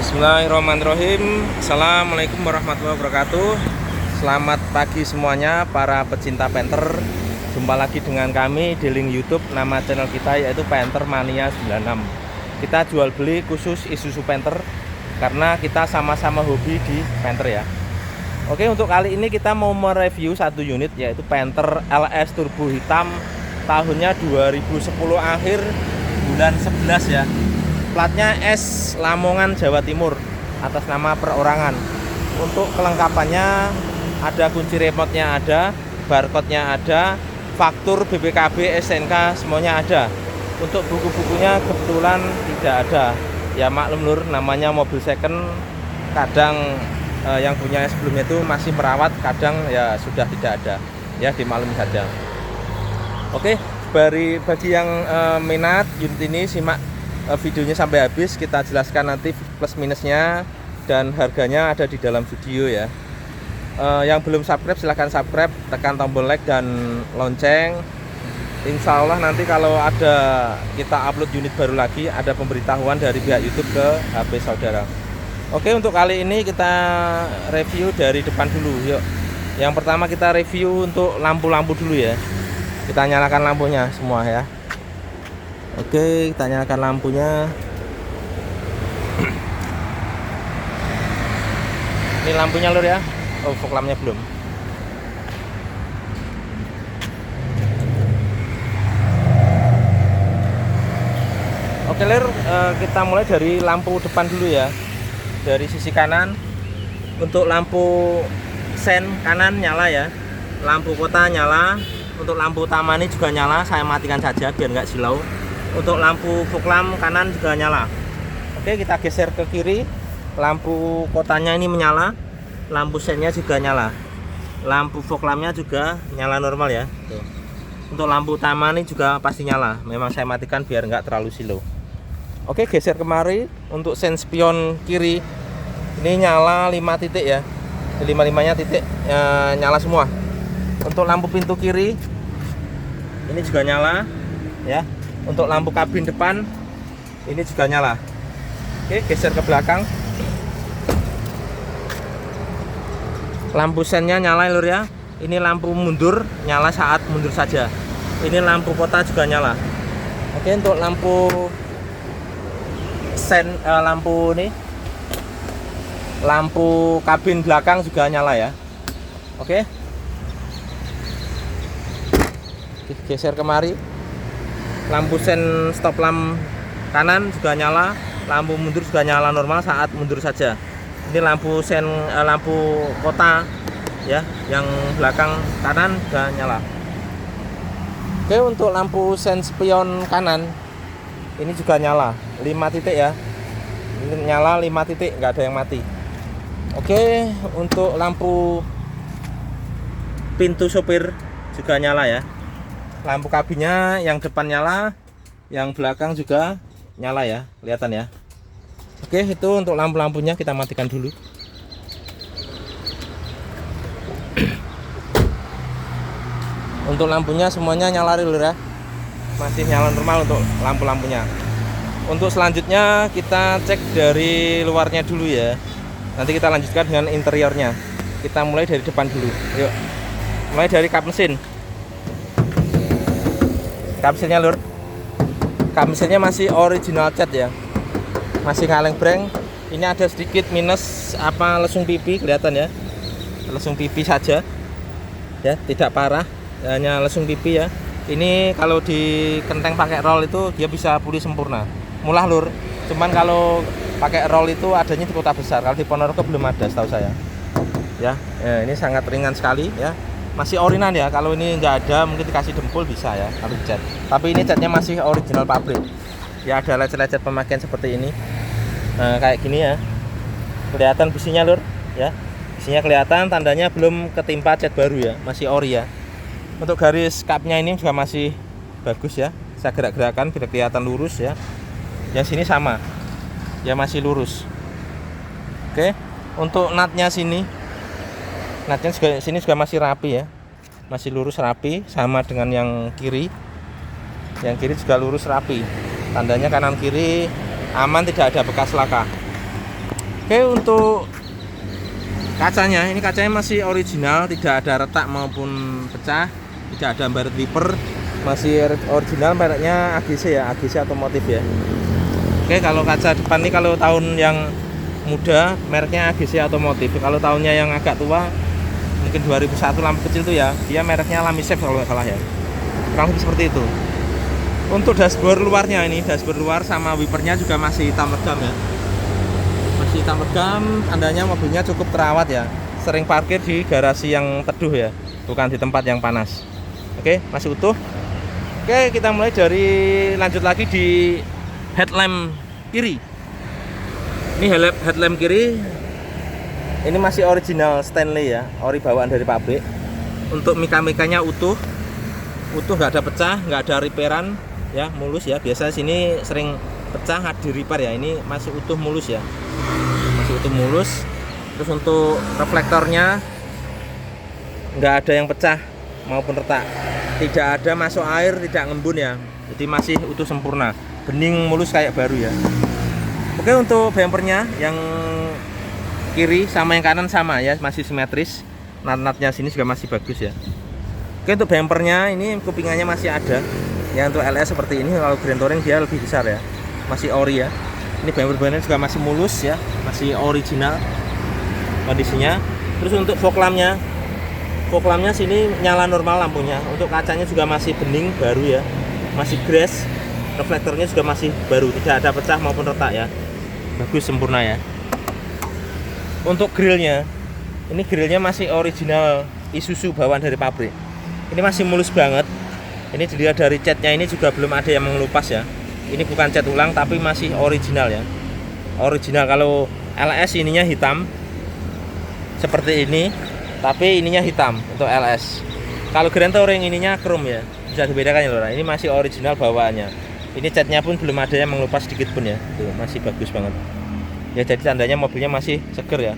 Bismillahirrahmanirrahim. Assalamualaikum warahmatullahi wabarakatuh. Selamat pagi semuanya para pecinta Panther. Jumpa lagi dengan kami di link YouTube. Nama channel kita yaitu Panther Mania 96. Kita jual beli khusus Isuzu Panther karena kita sama-sama hobi di Panther ya. Oke, untuk kali ini kita mau mereview satu unit yaitu Panther LS Turbo hitam tahunnya 2010 akhir bulan 11 ya. Platnya S Lamongan Jawa Timur atas nama perorangan. Untuk kelengkapannya ada kunci remote-nya ada, barcode-nya ada, faktur BPKB, SNK semuanya ada. Untuk buku-bukunya kebetulan tidak ada. Ya maklum lur, namanya mobil second, kadang yang punya sebelumnya itu masih merawat, kadang ya sudah tidak ada. Ya dimaklumi saja. Oke, bagi yang minat unit ini simak videonya sampai habis, kita jelaskan nanti plus minusnya dan harganya ada di dalam video ya. Yang belum subscribe silahkan subscribe, tekan tombol like dan lonceng. Insya Allah nanti kalau ada kita upload unit baru lagi, ada pemberitahuan dari pihak YouTube ke HP saudara. Oke, untuk kali ini kita review dari depan dulu yuk. Yang pertama kita review untuk lampu-lampu dulu ya. Kita nyalakan lampunya semua ya. Oke, kita nyalakan lampunya. Ini lampunya lur ya. Oh, fog lampnya belum. Oke lur, kita mulai dari lampu depan dulu ya. Dari sisi kanan. Untuk lampu sen kanan nyala ya. Lampu kota nyala. Untuk lampu utama ini juga nyala. Saya matikan saja biar nggak silau. Untuk lampu fog lamp kanan juga nyala. Oke, kita geser ke kiri. Lampu kotanya ini menyala. Lampu sennya juga nyala. Lampu fog lampnya juga nyala normal ya. Tuh. Untuk lampu utama ini juga pasti nyala. Memang saya matikan biar nggak terlalu silau. Oke, geser kemari. Untuk sen spion kiri ini nyala 5 titik ya. 5-5-nya titik nyala semua. Untuk lampu pintu kiri ini juga nyala ya. Untuk lampu kabin depan ini juga nyala. Oke, geser ke belakang. Lampu sennya nyala lur ya. Ini lampu mundur nyala saat mundur saja. Ini lampu kota juga nyala. Oke, untuk lampu sen lampu ini, lampu kabin belakang juga nyala ya. Oke, geser kemari. Lampu sen stop lamp kanan juga nyala, lampu mundur juga nyala normal saat mundur saja. Ini lampu sen lampu kota ya, yang belakang kanan juga nyala. Oke, untuk lampu sen spion kanan ini juga nyala 5 titik ya. Ini nyala 5 titik, nggak ada yang mati. Oke, untuk lampu pintu sopir juga nyala ya. Lampu kabinnya yang depan nyala, yang belakang juga nyala ya, kelihatan ya. Oke, itu untuk lampu-lampunya kita matikan dulu. Untuk lampunya semuanya nyala lur ya. Masih nyala normal untuk lampu-lampunya. Untuk selanjutnya kita cek dari luarnya dulu ya. Nanti kita lanjutkan dengan interiornya. Kita mulai dari depan dulu. Yuk. Mulai dari kap mesin. Kap mesinnya lur, kap mesinnya masih original cat ya, masih kaleng breng. Ini ada sedikit minus apa lesung pipi, kelihatan ya, lesung pipi saja ya, tidak parah, hanya lesung pipi ya. Ini kalau di kenteng pakai roll itu dia bisa pulih sempurna, mulah lur. Cuman kalau pakai roll itu adanya di kota besar, kalau di Ponorogo belum ada setahu saya ya. Ini sangat ringan sekali ya. Masih orinan ya, kalau ini nggak ada mungkin dikasih dempul bisa ya kalau cat. Tapi ini catnya masih original pabrik ya, ada lecet-lecet pemakaian seperti ini. Nah, kayak gini ya, kelihatan besinya lur ya, besinya kelihatan, tandanya belum ketimpa cat baru ya, masih ori ya. Untuk garis kapnya ini juga masih bagus ya, saya gerak-gerakan biar kelihatan lurus ya. Yang sini sama ya, masih lurus. Oke, untuk natnya sini, natnya juga sini juga masih rapi ya, masih lurus rapi, sama dengan yang kiri. Yang kiri juga lurus rapi, tandanya kanan kiri aman, tidak ada bekas laka. Oke, untuk kacanya, ini kacanya masih original, tidak ada retak maupun pecah, tidak ada baret wiper, masih original, mereknya AGC ya, AGC otomotif ya. Oke, kalau kaca depan ini kalau tahun yang muda mereknya AGC otomotif, kalau tahunnya yang agak tua mungkin 2001 lampu kecil tuh ya, dia mereknya Lamisep kalau nggak salah ya, kurang lebih seperti itu. Untuk dashboard luarnya, ini dashboard luar sama wipernya juga masih hitam legam ya, masih hitam legam, tandanya mobilnya cukup terawat ya, sering parkir di garasi yang teduh ya, bukan di tempat yang panas. Oke, masih utuh. Oke, kita mulai dari lanjut lagi di headlamp kiri. Ini headlamp kiri, ini masih original Stanley ya, ori bawaan dari pabrik. Untuk mika-mikanya utuh, nggak ada pecah, nggak ada repairan ya, mulus ya. Biasa sini sering pecah di repair ya, ini masih utuh mulus ya, masih utuh mulus. Terus untuk reflektornya nggak ada yang pecah maupun retak, tidak ada masuk air, tidak ngembun ya, jadi masih utuh sempurna, bening mulus kayak baru ya. Oke, untuk bumpernya yang kiri sama yang kanan sama ya, masih simetris, nat-natnya sini juga masih bagus ya. Oke, untuk bumpernya ini kupingannya masih ada ya, untuk LS seperti ini. Kalau Grand Touring dia lebih besar ya, masih ori ya. Ini bumper-bumpernya juga masih mulus ya, masih original kondisinya. Terus untuk fog lampnya sini nyala normal lampunya. Untuk kacanya juga masih bening baru ya, masih grass. Reflektornya juga masih baru, tidak ada pecah maupun retak ya, bagus sempurna ya. Untuk grillnya, ini grillnya masih original Isuzu bawaan dari pabrik. Ini masih mulus banget. Ini dilihat dari catnya, ini juga belum ada yang mengelupas ya. Ini bukan cat ulang tapi masih original ya, original. Kalau LS ininya hitam seperti ini, tapi ininya hitam untuk LS. Kalau Grand Touring ininya chrome ya, bisa dibedakan ya lho. Ini masih original bawaannya. Ini catnya pun belum ada yang mengelupas sedikit pun ya, tuh masih bagus banget ya, jadi tandanya mobilnya masih seger ya.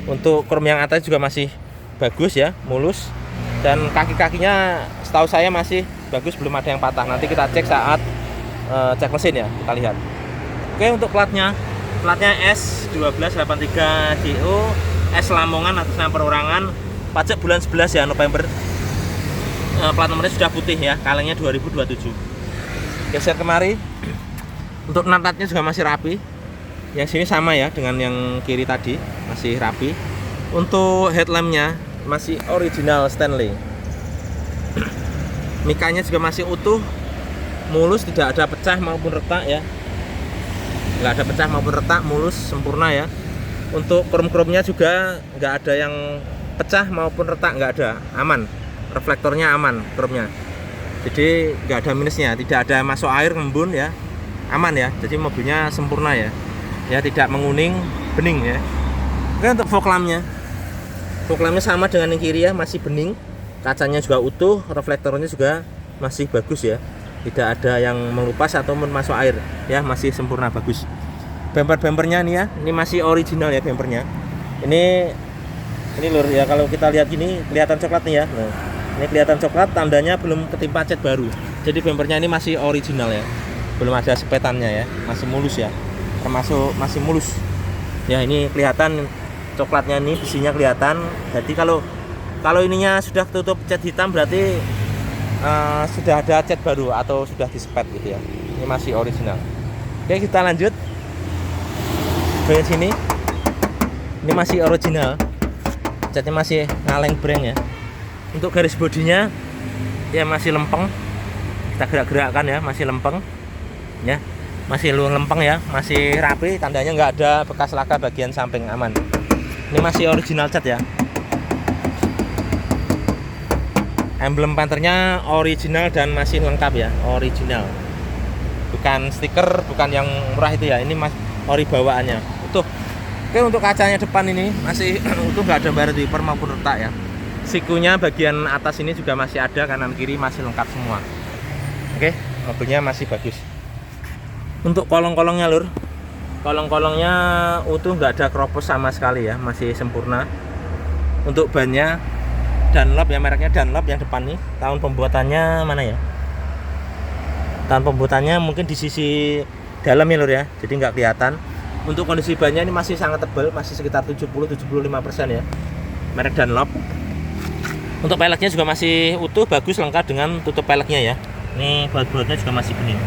Untuk chrome yang atas juga masih bagus ya, mulus, dan kaki-kakinya setahu saya masih bagus, belum ada yang patah. Nanti kita cek saat cek mesin ya, kita lihat. Oke, untuk platnya S1283JO, S Lamongan atas nama perorangan, pajak bulan 11 ya, November. Plat nomornya sudah putih ya, kalengnya 2027. Geser kemari, untuk nat-natnya juga masih rapi. Yang sini sama ya dengan yang kiri tadi, masih rapi. Untuk headlampnya masih original Stanley. Mikanya juga masih utuh, mulus, tidak ada pecah maupun retak ya, nggak ada pecah maupun retak, mulus sempurna ya. Untuk krom-kromnya juga nggak ada yang pecah maupun retak, nggak ada, aman. Reflektornya aman, kromnya, jadi nggak ada minusnya, tidak ada masuk air ngembun ya, aman ya. Jadi mobilnya sempurna ya, tidak menguning, bening ya. Oke, untuk fog lampnya sama dengan yang kiri ya, masih bening, kacanya juga utuh, reflektornya juga masih bagus ya, tidak ada yang mengelupas ataupun masuk air ya, masih sempurna bagus. Bumpernya nih ya, ini masih original ya bumpernya. Ini lur ya, kalau kita lihat gini kelihatan coklat nih ya. Nah, ini kelihatan coklat, tandanya belum ketimpa cat baru. Jadi bumpernya ini masih original ya, belum ada sepetannya ya, masih mulus ya, termasuk masih mulus ya. Ini kelihatan coklatnya, nih besinya kelihatan. Jadi kalau ininya sudah tutup cat hitam berarti sudah ada cat baru atau sudah disepet gitu ya. Ini masih original. Oke, kita lanjut bagian sini. Ini masih original, catnya masih ngaleng breng ya. Untuk garis bodinya ya masih lempeng, kita gerak-gerakkan ya, masih lempeng ya, masih lempeng ya, masih rapi, tandanya nggak ada bekas laka bagian samping, aman. Ini masih original cat ya. Emblem Panthernya original dan masih lengkap ya, original, bukan stiker, bukan yang murah itu ya. Ini ori bawaannya utuh. Oke, untuk kacanya depan ini masih utuh, nggak ada baret wiper maupun retak ya. Sikunya bagian atas ini juga masih ada, kanan kiri masih lengkap semua. Oke, mobilnya masih bagus. Untuk kolong-kolongnya lur, kolong-kolongnya utuh, nggak ada keropos sama sekali ya, masih sempurna. Untuk bannya Dunlop ya, mereknya Dunlop yang depan nih. Tahun pembuatannya mana ya? Tahun pembuatannya mungkin di sisi dalam ya lur ya, jadi nggak kelihatan. Untuk kondisi bannya ini masih sangat tebal, masih sekitar 70-75% ya. Merek Dunlop. Untuk peleknya juga masih utuh, bagus, lengkap dengan tutup peleknya ya. Ini baut-bautnya juga masih bening.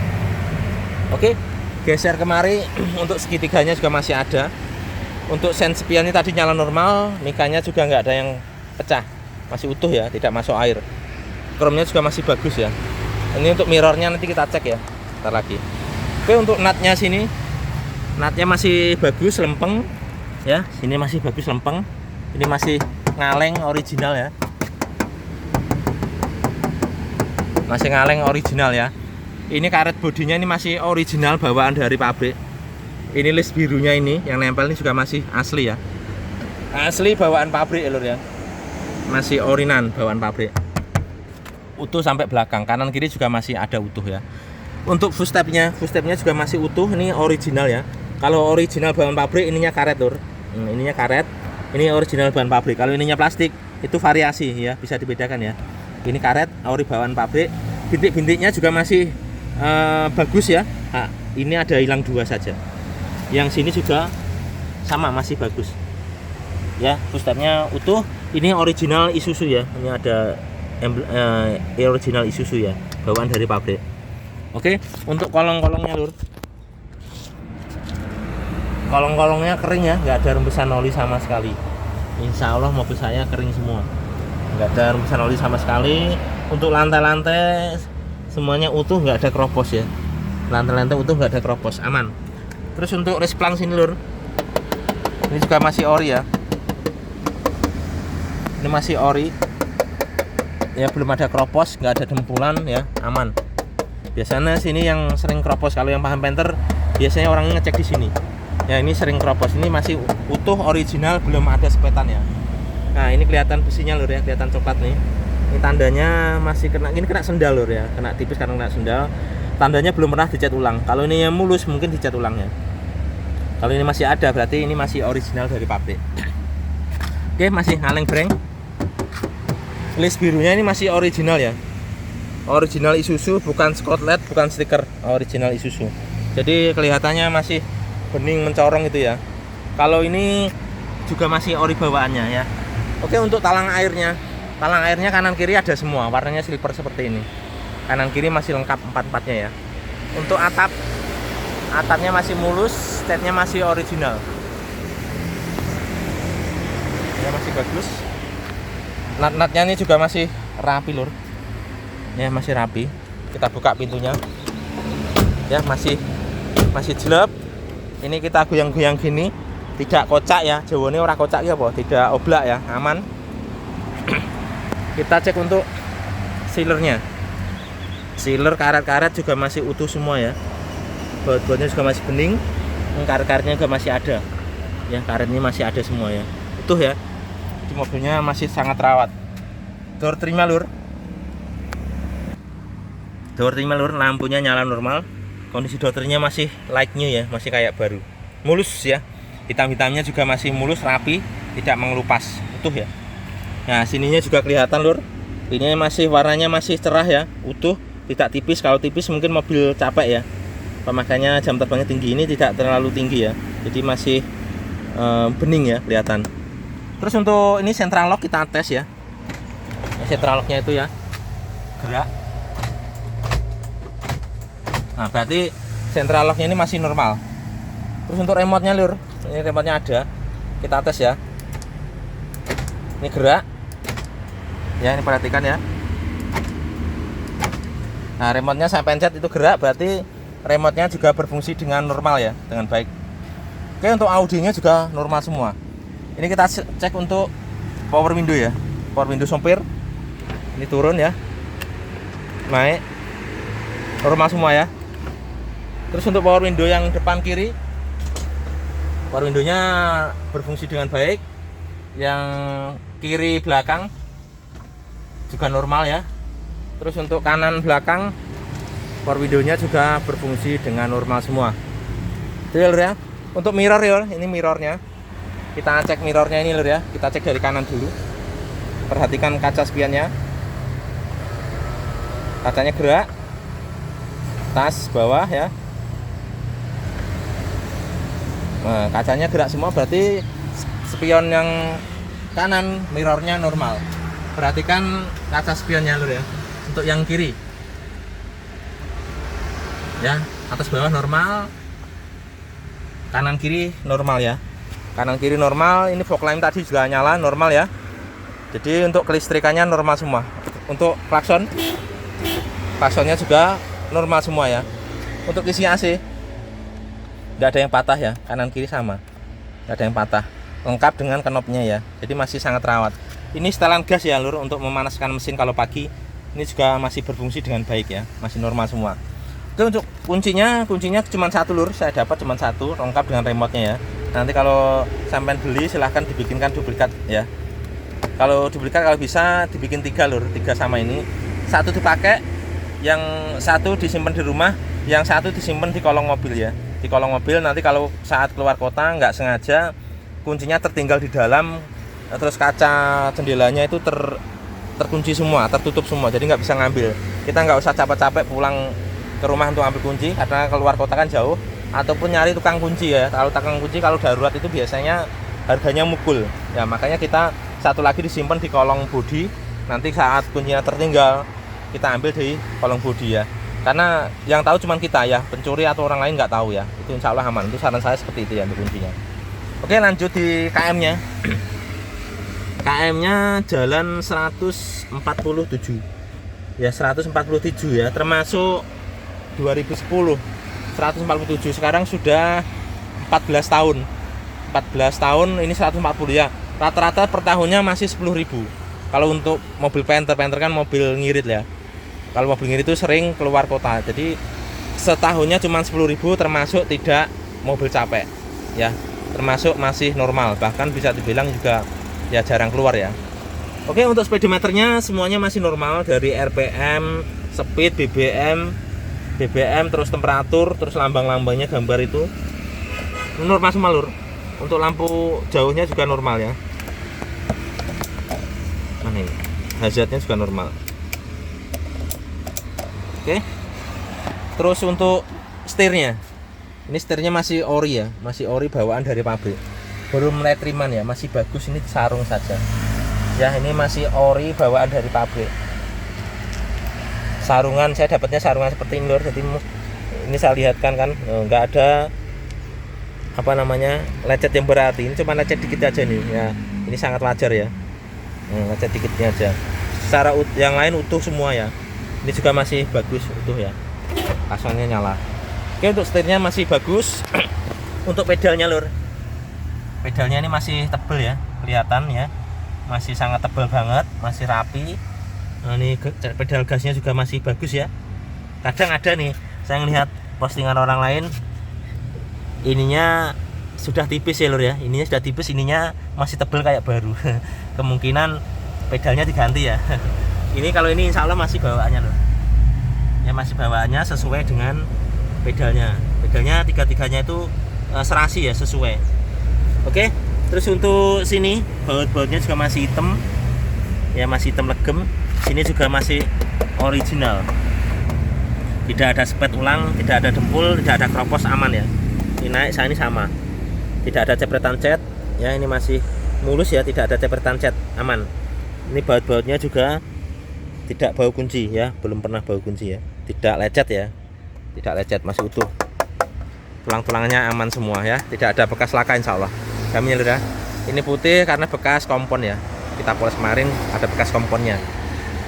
Oke, geser kemari. Untuk segitiganya juga masih ada. Untuk sen spiannya tadi nyala normal, mikanya juga nggak ada yang pecah, masih utuh ya, tidak masuk air. Chrome-nya juga masih bagus ya. Ini untuk mirrornya nanti kita cek ya, ntar lagi. Oke, untuk nutnya sini, nutnya masih bagus, lempeng ya. Sini masih bagus, lempeng. Ini masih ngaleng original ya. Masih ngaleng original ya. Ini karet bodinya ini masih original bawaan dari pabrik. Ini list birunya ini yang nempel ini juga masih asli ya. Asli bawaan pabrik ya lur ya. Masih orinan bawaan pabrik. Utuh sampai belakang, kanan kiri juga masih ada utuh ya. Untuk footstepnya juga masih utuh, ini original ya. Kalau original bawaan pabrik ininya karet lur. Ininya karet, ini original bahan pabrik. Kalau ininya plastik itu variasi ya, bisa dibedakan ya. Ini karet ori bawaan pabrik. Bintik-bintiknya juga masih bagus ya. Nah, ini ada hilang 2 saja. Yang sini juga sama, masih bagus ya. Footstepnya utuh. Ini original Isuzu ya. Ini ada original Isuzu ya, bawaan dari pabrik. Oke, untuk kolong-kolongnya lur, kolong-kolongnya kering ya, nggak ada rembesan oli sama sekali. Insya Allah mobil saya kering semua, nggak ada rembesan oli sama sekali. Untuk lantai-lantai semuanya utuh, nggak ada keropos ya. Lantai-lantai utuh, nggak ada keropos, aman. Terus untuk resplang sini lur, ini juga masih ori ya. Ini masih ori ya, belum ada keropos, nggak ada dempulan ya, aman. Biasanya sini yang sering keropos, kalau yang paham Panther biasanya orang ngecek di sini ya. Ini sering keropos, ini masih utuh original, belum ada sepetan ya. Nah, ini kelihatan besinya lur ya, kelihatan coklat nih. Ini tandanya masih kena, ini kena sendal lur ya, kena tipis karena kena sendal. Tandanya belum pernah dicat ulang. Kalau ini yang mulus mungkin dicat ulang ya. Kalau ini masih ada berarti ini masih original dari pabrik. Oke, masih ngaleng breng. List birunya ini masih original ya. Original Isuzu, bukan Scotland, bukan stiker, original Isuzu. Jadi kelihatannya masih bening mencorong itu ya. Kalau ini juga masih ori bawaannya ya. Oke, untuk talang airnya kanan kiri ada semua, warnanya silver seperti ini. Kanan kiri masih lengkap 4-4-nya ya. Untuk atapnya masih mulus, catnya masih original ya, masih bagus. Nut-nutnya ini juga masih rapi lur ya, masih rapi. Kita buka pintunya ya, masih jelek. Ini kita goyang-goyang gini, tidak kocak ya. Jawane ora kocak ya, tidak oblak ya, aman. Kita cek untuk sealernya. Sealer karet-karet juga masih utuh semua ya. Baut-bautnya juga masih bening. Karet-karetnya juga masih ada ya, karetnya masih ada semua ya, utuh ya. Di mobilnya masih sangat rawat. Door terima lur, lampunya nyala normal. Kondisi door trimnya masih like new ya, masih kayak baru, mulus ya. Hitam-hitamnya juga masih mulus, rapi, tidak mengelupas, utuh ya. Nah, sininya juga kelihatan lur. Ini masih warnanya masih cerah ya, utuh, tidak tipis. Kalau tipis mungkin mobil capek ya. Pemakaiannya jam terbangnya tinggi, ini tidak terlalu tinggi ya. Jadi masih bening ya, kelihatan. Terus untuk ini central lock kita tes ya. Central locknya itu ya, gerak. Nah, berarti central locknya ini masih normal. Terus untuk remote-nya lur, ini remote-nya ada. Kita tes ya. Ini gerak. Ya, ini perhatikan ya. Nah, remote-nya saya pencet itu gerak, berarti remote-nya juga berfungsi dengan normal ya, dengan baik. Oke, untuk audio-nya juga normal semua. Ini kita cek untuk power window ya. Power window sopir. Ini turun ya. Naik. Normal semua ya. Terus untuk power window yang depan kiri, power window-nya berfungsi dengan baik. Yang kiri belakang juga normal ya. Terus untuk kanan belakang, power window-nya juga berfungsi dengan normal semua. Itu ya lur ya. Untuk mirror ya, ini mirrornya. Kita cek mirrornya ini lur ya. Kita cek dari kanan dulu. Perhatikan kaca spiannya. Kacanya gerak. Atas, bawah ya. Nah, kacanya gerak semua, berarti spion yang kanan mirrornya normal. Perhatikan kaca spionnya lur ya. Untuk yang kiri ya, atas bawah normal, kanan kiri normal ya. Kanan kiri normal. Ini fog lamp tadi juga nyala normal ya. Jadi untuk kelistrikannya normal semua. Untuk klaksonnya juga normal semua ya. Untuk isi AC nggak ada yang patah ya, kanan kiri sama, nggak ada yang patah. Lengkap dengan knopnya ya, jadi masih sangat rawat. Ini setelan gas ya lur, untuk memanaskan mesin kalau pagi. Ini juga masih berfungsi dengan baik ya, masih normal semua. Oke, untuk kuncinya cuma satu lur, saya dapat cuma satu, lengkap dengan remote-nya ya. Nanti kalau sampai beli silahkan dibikinkan duplikat ya. Kalau duplikat kalau bisa dibikin 3 lur, 3 sama ini. Satu dipakai, yang satu disimpan di rumah, yang satu disimpan di kolong mobil ya. Di kolong mobil nanti kalau saat keluar kota nggak sengaja kuncinya tertinggal di dalam, terus kaca jendelanya itu terkunci semua, tertutup semua, jadi nggak bisa ngambil. Kita nggak usah capek-capek pulang ke rumah untuk ambil kunci karena keluar kota kan jauh, ataupun nyari tukang kunci ya. Kalau tukang kunci kalau darurat itu biasanya harganya mukul ya, makanya kita satu lagi disimpan di kolong bodi. Nanti saat kuncinya tertinggal kita ambil di kolong bodi ya, karena yang tahu cuma kita ya, pencuri atau orang lain nggak tahu ya. Itu insya Allah aman. Itu saran saya seperti itu ya untuk kuncinya. Oke, lanjut di KM nya. KM nya jalan 147 ya, 147 ya, termasuk 2010 147. Sekarang sudah 14 tahun 14 tahun ini 140 ya. Rata-rata per tahunnya masih 10.000. Kalau untuk mobil Panther kan mobil ngirit ya. Kalau mobil ngirit itu sering keluar kota, jadi setahunnya cuma 10.000, termasuk tidak mobil capek ya, termasuk masih normal, bahkan bisa dibilang juga ya jarang keluar ya. Oke, untuk speedometernya semuanya masih normal, dari RPM, speed, BBM, terus temperatur, terus lambang-lambangnya gambar itu normal semua lur. Untuk lampu jauhnya juga normal ya. Mana ini? Hazardnya juga normal. Oke. Terus untuk setirnya, ini setirnya masih ori ya, masih ori bawaan dari pabrik, belum letriman ya, masih bagus. Ini sarung saja ya, ini masih ori bawaan dari pabrik. Sarungan saya dapatnya sarungan seperti ini lur, jadi ini saya lihatkan kan, nggak ada apa namanya lecet yang berarti, ini cuma lecet dikit aja nih ya. Ini sangat wajar ya, lecet dikitnya aja. Secara yang lain utuh semua ya. Ini juga masih bagus utuh ya, klaksonnya nyala. Oke, untuk setirnya masih bagus. Untuk pedalnya lur, pedalnya ini masih tebel ya, kelihatan ya, masih sangat tebel banget, masih rapi. Nah, ini pedal gasnya juga masih bagus ya. Kadang ada nih saya ngelihat postingan orang lain, ininya sudah tipis ya lur ya, ininya sudah tipis, ininya masih tebel kayak baru. Kemungkinan pedalnya diganti ya. Ini kalau ini insya Allah masih bawaannya loh ya, masih bawaannya sesuai dengan pedalnya. Pedalnya tiga-tiganya itu serasi ya, sesuai. Oke, terus untuk sini baut-bautnya juga masih hitam ya, masih hitam legem. Sini juga masih original, tidak ada spet ulang, tidak ada dempul, tidak ada kropos, aman ya. Ini naik saya ini sama, tidak ada cepretan cat ya, ini masih mulus ya, tidak ada cepretan cat, aman. Ini baut-bautnya juga tidak bau kunci ya, belum pernah bau kunci ya, tidak lecet ya, tidak lecet, masih utuh. Tulang-tulangannya aman semua ya, tidak ada bekas laka insya Allah. Kami ya, ini putih karena bekas kompon ya, kita poles kemarin ada bekas komponnya.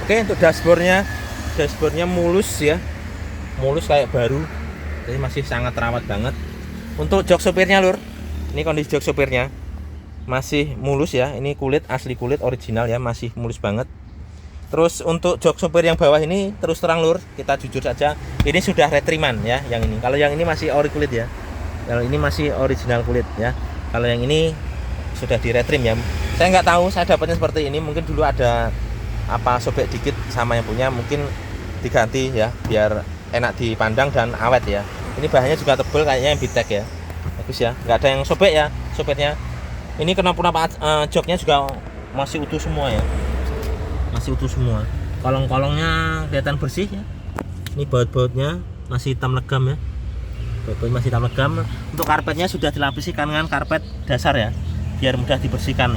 Oke, untuk dashboardnya mulus ya, mulus kayak baru, jadi masih sangat rawat banget. Untuk jok sopirnya lur, ini kondisi jok sopirnya masih mulus ya, ini kulit asli, kulit original ya, masih mulus banget. Terus untuk jok sopir yang bawah ini terus terang lur, kita jujur saja, ini sudah retriman ya yang ini. Kalau yang ini masih ori kulit ya, kalau ini masih original kulit ya. Kalau yang ini sudah di retrim ya. Saya nggak tahu, saya dapatnya seperti ini. Mungkin dulu ada apa sobek dikit sama yang punya, mungkin diganti ya biar enak dipandang dan awet ya. Ini bahannya juga tebal kayaknya yang Bitek ya, bagus ya, nggak ada yang sobek ya sopirnya. Ini kenapa joknya juga masih utuh semua ya, masih utuh semua. Kolong-kolongnya kelihatan bersih ya. Ini baut-bautnya masih hitam legam ya, baut-baut masih hitam legam. Untuk karpetnya sudah dilapisi dengan karpet dasar ya, biar mudah dibersihkan.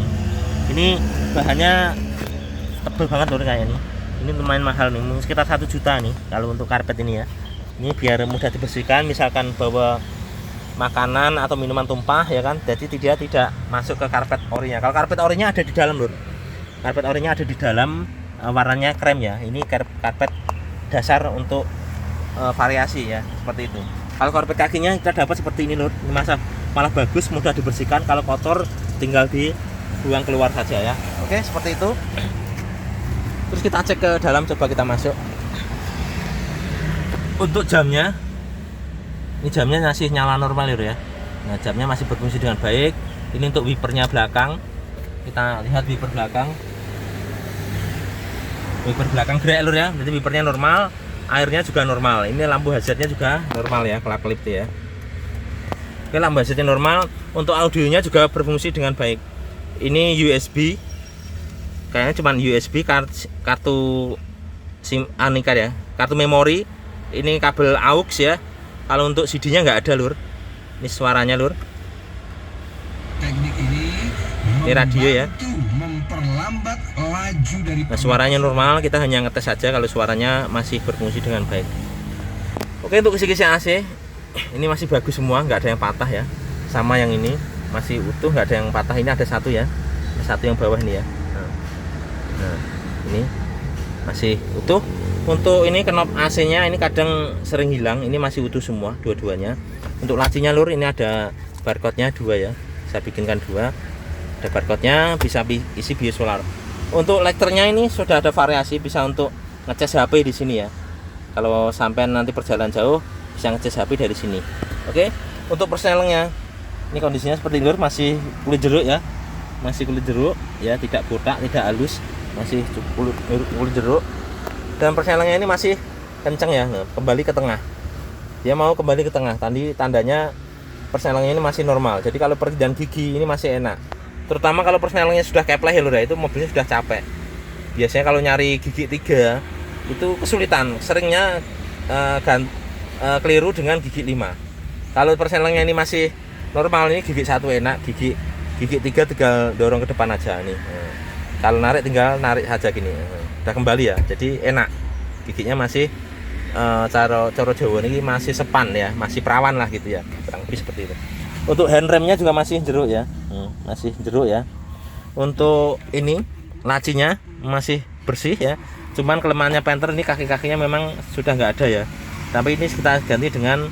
Ini bahannya tebal banget loh kayaknya. Ini lumayan mahal nih, mungkin sekitar 1 juta nih kalau untuk karpet ini ya. Ini biar mudah dibersihkan, misalkan bawa makanan atau minuman tumpah ya kan, jadi tidak masuk ke karpet orinya. Kalau karpet orinya ada di dalam lur, karpet orinya ada di dalam, warnanya krem ya. Ini karpet dasar untuk variasi ya, seperti itu. Kalau karpet kakinya kita dapat seperti ini lur, ini malah bagus, mudah dibersihkan. Kalau kotor tinggal dibuang keluar saja ya. Oke, seperti itu. Terus kita cek ke dalam, coba kita masuk. Untuk jamnya, ini jamnya masih nyala normal ya. Nah, jamnya masih berfungsi dengan baik. Ini untuk wipernya belakang. Kita lihat wiper belakang. Wiper belakang grek lur ya. Jadi wipernya normal, airnya juga normal. Ini lampu hazardnya juga normal ya, kelap-kelip ya. Oke, lampu hazardnya normal. Untuk audionya juga berfungsi dengan baik. Ini USB. Kayaknya cuma USB, kartu SIM Anika ya, kartu memori. Ini kabel aux ya. Kalau untuk CD-nya nggak ada lur. Ini suaranya lur. Teknik ini radio ya. memperlambat laju dari Nah, suaranya normal, kita hanya ngetes saja kalau suaranya masih berfungsi dengan baik. Oke, untuk kisi-kisi AC ini masih bagus semua, nggak ada yang patah ya. Sama yang ini masih utuh, nggak ada yang patah. Ini ada satu ya, satu yang bawah ini ya. Nah, ini masih utuh. Untuk ini knop AC-nya ini kadang sering hilang, ini masih utuh semua dua-duanya. Untuk lacinya lur, ini ada barcode-nya 2 ya. Saya bikinkan 2. Ada barcode-nya, bisa isi biosolar. Untuk lekternya ini sudah ada variasi, bisa untuk ngecas HP di sini ya. Kalau sampai nanti perjalanan jauh bisa ngecas HP dari sini. Oke, untuk persnelingnya ini kondisinya seperti ini lur, masih kulit jeruk ya. Masih kulit jeruk ya, tidak botak, tidak halus, masih kulit jeruk. Dan persnelingnya ini masih kenceng ya. Nah, kembali ke tengah. Dia mau kembali ke tengah. Tadi tandanya persnelingnya ini masih normal. Jadi kalau pergian gigi ini masih enak. Terutama kalau persnelingnya sudah kepleh ya lur ya, itu mobilnya sudah capek. Biasanya kalau nyari gigi 3 itu kesulitan. Seringnya keliru dengan gigi 5. Kalau persnelingnya ini masih normal, ini gigi 1 enak, gigi 3 tinggal dorong ke depan aja nih. Nah, kalau narik tinggal narik saja gini. Udah kembali ya, jadi enak. Giginya masih cara Jawa ini masih sepan ya, masih perawan lah gitu ya, kurang lebih seperti itu. Untuk handremnya juga masih jeruk ya, masih jeruk ya. Untuk ini lacinya masih bersih ya, cuman kelemahannya Panther ini kaki-kakinya memang sudah nggak ada ya, tapi ini kita ganti dengan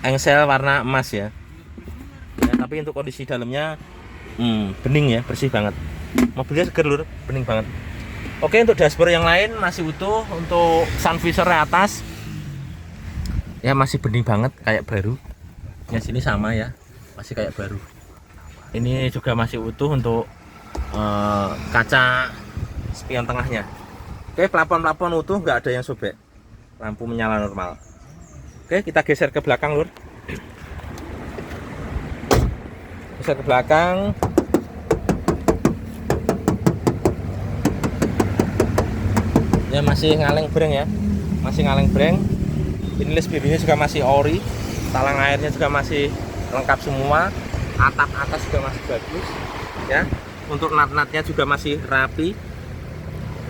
engsel warna emas ya. Tapi untuk kondisi dalamnya bening ya, bersih banget. Mobilnya seger lur, bening banget. Oke, untuk dashboard yang lain masih utuh. Untuk sun visor atas ya masih bening banget, kayak baru. Ya sini sama ya, masih kayak baru. Ini juga masih utuh untuk kaca spion tengahnya. Oke, plafon utuh, nggak ada yang sobek. Lampu menyala normal. Oke, kita geser ke belakang lur. Geser ke belakang. Ya masih ngaleng breng ya, masih ngaleng breng. Ini list birunya juga masih ori, talang airnya juga masih lengkap semua, atap atas juga masih bagus ya. Untuk nat-natnya juga masih rapi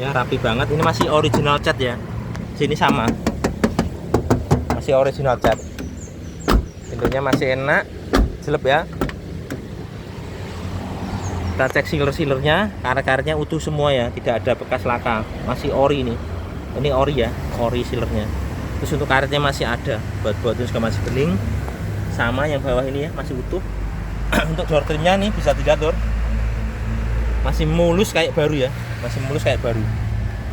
ya, rapi banget. Ini masih original cat ya, sini sama, masih original cat. Pintunya masih enak, jelek ya. Kita cek sealer-sealernya, karet-karetnya utuh semua ya, tidak ada bekas laka, masih ori ini ori ya, ori sealernya. Terus untuk karetnya masih ada, baut-bautnya juga masih bening, sama yang bawah ini ya, masih utuh. Untuk door trimnya nih bisa dilihat lur, masih mulus kayak baru ya, masih mulus kayak baru.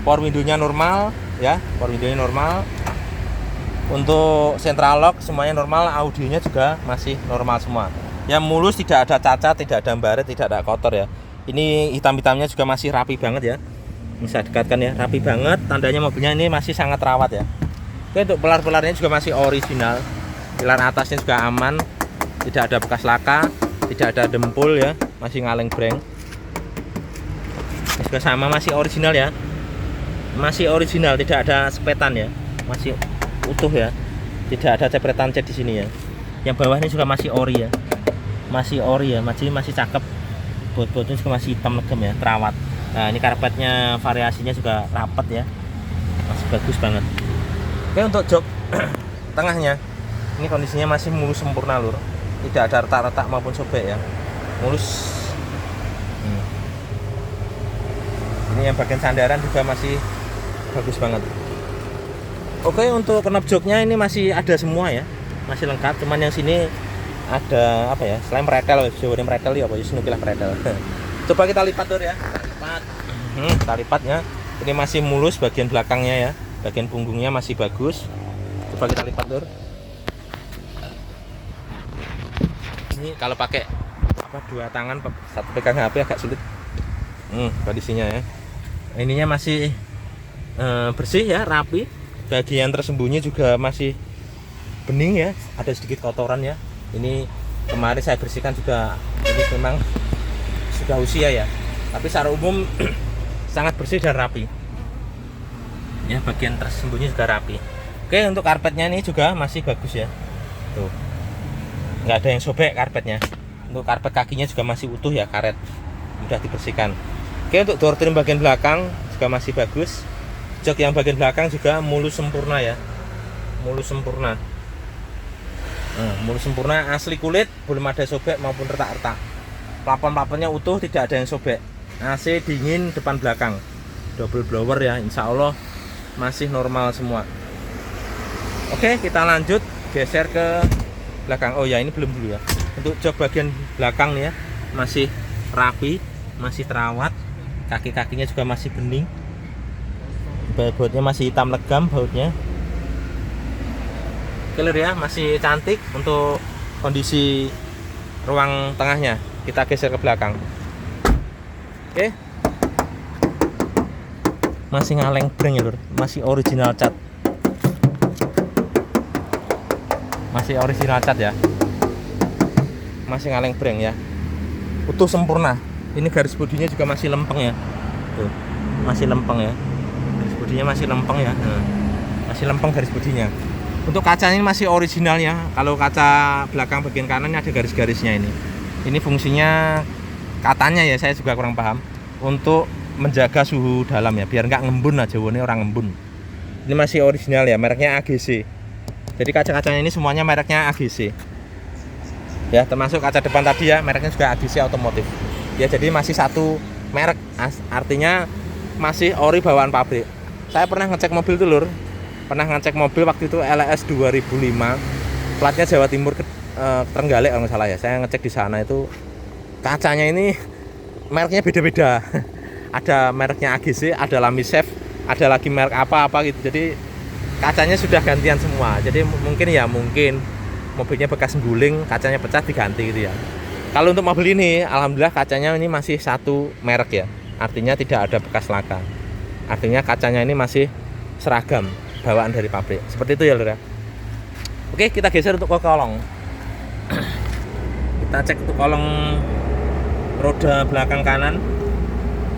Power window-nya normal ya, power window-nya normal. Untuk central lock semuanya normal, audionya juga masih normal semua. Ya mulus, tidak ada cacat, tidak ada baret, tidak ada kotor ya. Ini hitam-hitamnya juga masih rapi banget ya. Bisa dekatkan ya, rapi banget. Tandanya mobilnya ini masih sangat rawat ya. Oke, untuk pilar-pilarnya juga masih original. Pilar atasnya juga aman, tidak ada bekas laka, tidak ada dempul ya, masih ngaleng breng. Ini juga sama, masih original ya. Masih original, tidak ada sepetan ya. Masih utuh ya. Tidak ada cepretan cat di sini ya. Yang bawah ini juga masih ori ya, masih cakep. Bot-botnya juga masih hitam legam ya, terawat. Nah ini karpetnya variasinya juga rapat ya, masih bagus banget. Oke, untuk jok tengahnya ini kondisinya masih mulus sempurna lur, tidak ada retak-retak maupun sobek ya, mulus. Ini yang bagian sandaran juga masih bagus banget. Oke, untuk knop joknya ini masih ada semua ya, masih lengkap. Cuman yang sini ada apa ya, selain pretel, jawabnya pretel ya, apa Snoopy lah pretel. Coba kita lipat lur ya, kita lipat ya. Ini masih mulus bagian belakangnya ya, bagian punggungnya masih bagus. Coba kita lipat lur. Ini kalau pakai dua tangan satu pegang HP agak sulit. Kondisinya ya. Ininya masih bersih ya, rapi. Bagian tersembunyi juga masih bening ya, ada sedikit kotoran ya. Ini kemarin saya bersihkan juga, ini memang sudah usia ya. Tapi secara umum sangat bersih dan rapi. Ya, bagian tersembunyi juga rapi. Oke, untuk karpetnya ini juga masih bagus ya. Tuh. Nggak ada yang sobek karpetnya. Untuk karpet kakinya juga masih utuh ya, karet. Mudah dibersihkan. Oke, untuk door trim bagian belakang juga masih bagus. Jok yang bagian belakang juga mulus sempurna ya, mulus sempurna. Mulus sempurna, asli kulit, belum ada sobek maupun retak-retak. Plafon-plafonnya utuh, tidak ada yang sobek. AC dingin depan belakang, double blower ya, insya Allah masih normal semua. Oke, kita lanjut geser ke belakang. Oh ya, ini belum dulu ya. Untuk jok bagian belakang nih ya, masih rapi, masih terawat. Kaki-kakinya juga masih bening, bautnya masih hitam legam bautnya. Clear ya, masih cantik. Untuk kondisi ruang tengahnya kita geser ke belakang. Oke, masih ngaleng breng ya lur, masih original cat, masih original cat ya, masih ngaleng breng ya, utuh sempurna. Ini garis bodinya juga masih lempeng ya. Tuh, masih lempeng ya. Garis bodinya masih lempeng ya. Masih lempeng garis bodinya. Untuk kacanya ini masih original ya. Kalau kaca belakang bagian kanan ada garis-garisnya ini. Ini fungsinya katanya ya, saya juga kurang paham, untuk menjaga suhu dalam ya, biar nggak ngembun aja, ini orang ngembun. Ini masih original ya, mereknya AGC. Jadi kaca-kacanya ini semuanya mereknya AGC. Ya, termasuk kaca depan tadi ya, mereknya juga AGC Otomotif. Ya, jadi masih satu merek, artinya masih ori bawaan pabrik. Saya pernah ngecek mobil tuh lur, pernah ngecek mobil waktu itu LS 2005, platnya Jawa Timur, Trenggalek kalau nggak salah ya. Saya ngecek di sana itu kacanya ini mereknya beda-beda. Ada mereknya AGC, ada Lamisef, ada lagi merek apa-apa gitu. Jadi kacanya sudah gantian semua. Jadi mungkin mobilnya bekas guling, kacanya pecah diganti gitu ya. Kalau untuk mobil ini, alhamdulillah kacanya ini masih satu merek ya. Artinya tidak ada bekas laka. Artinya kacanya ini masih seragam bawaan dari pabrik. Seperti itu ya lur ya. Oke, kita geser untuk kolong. Kita cek untuk kolong roda belakang kanan.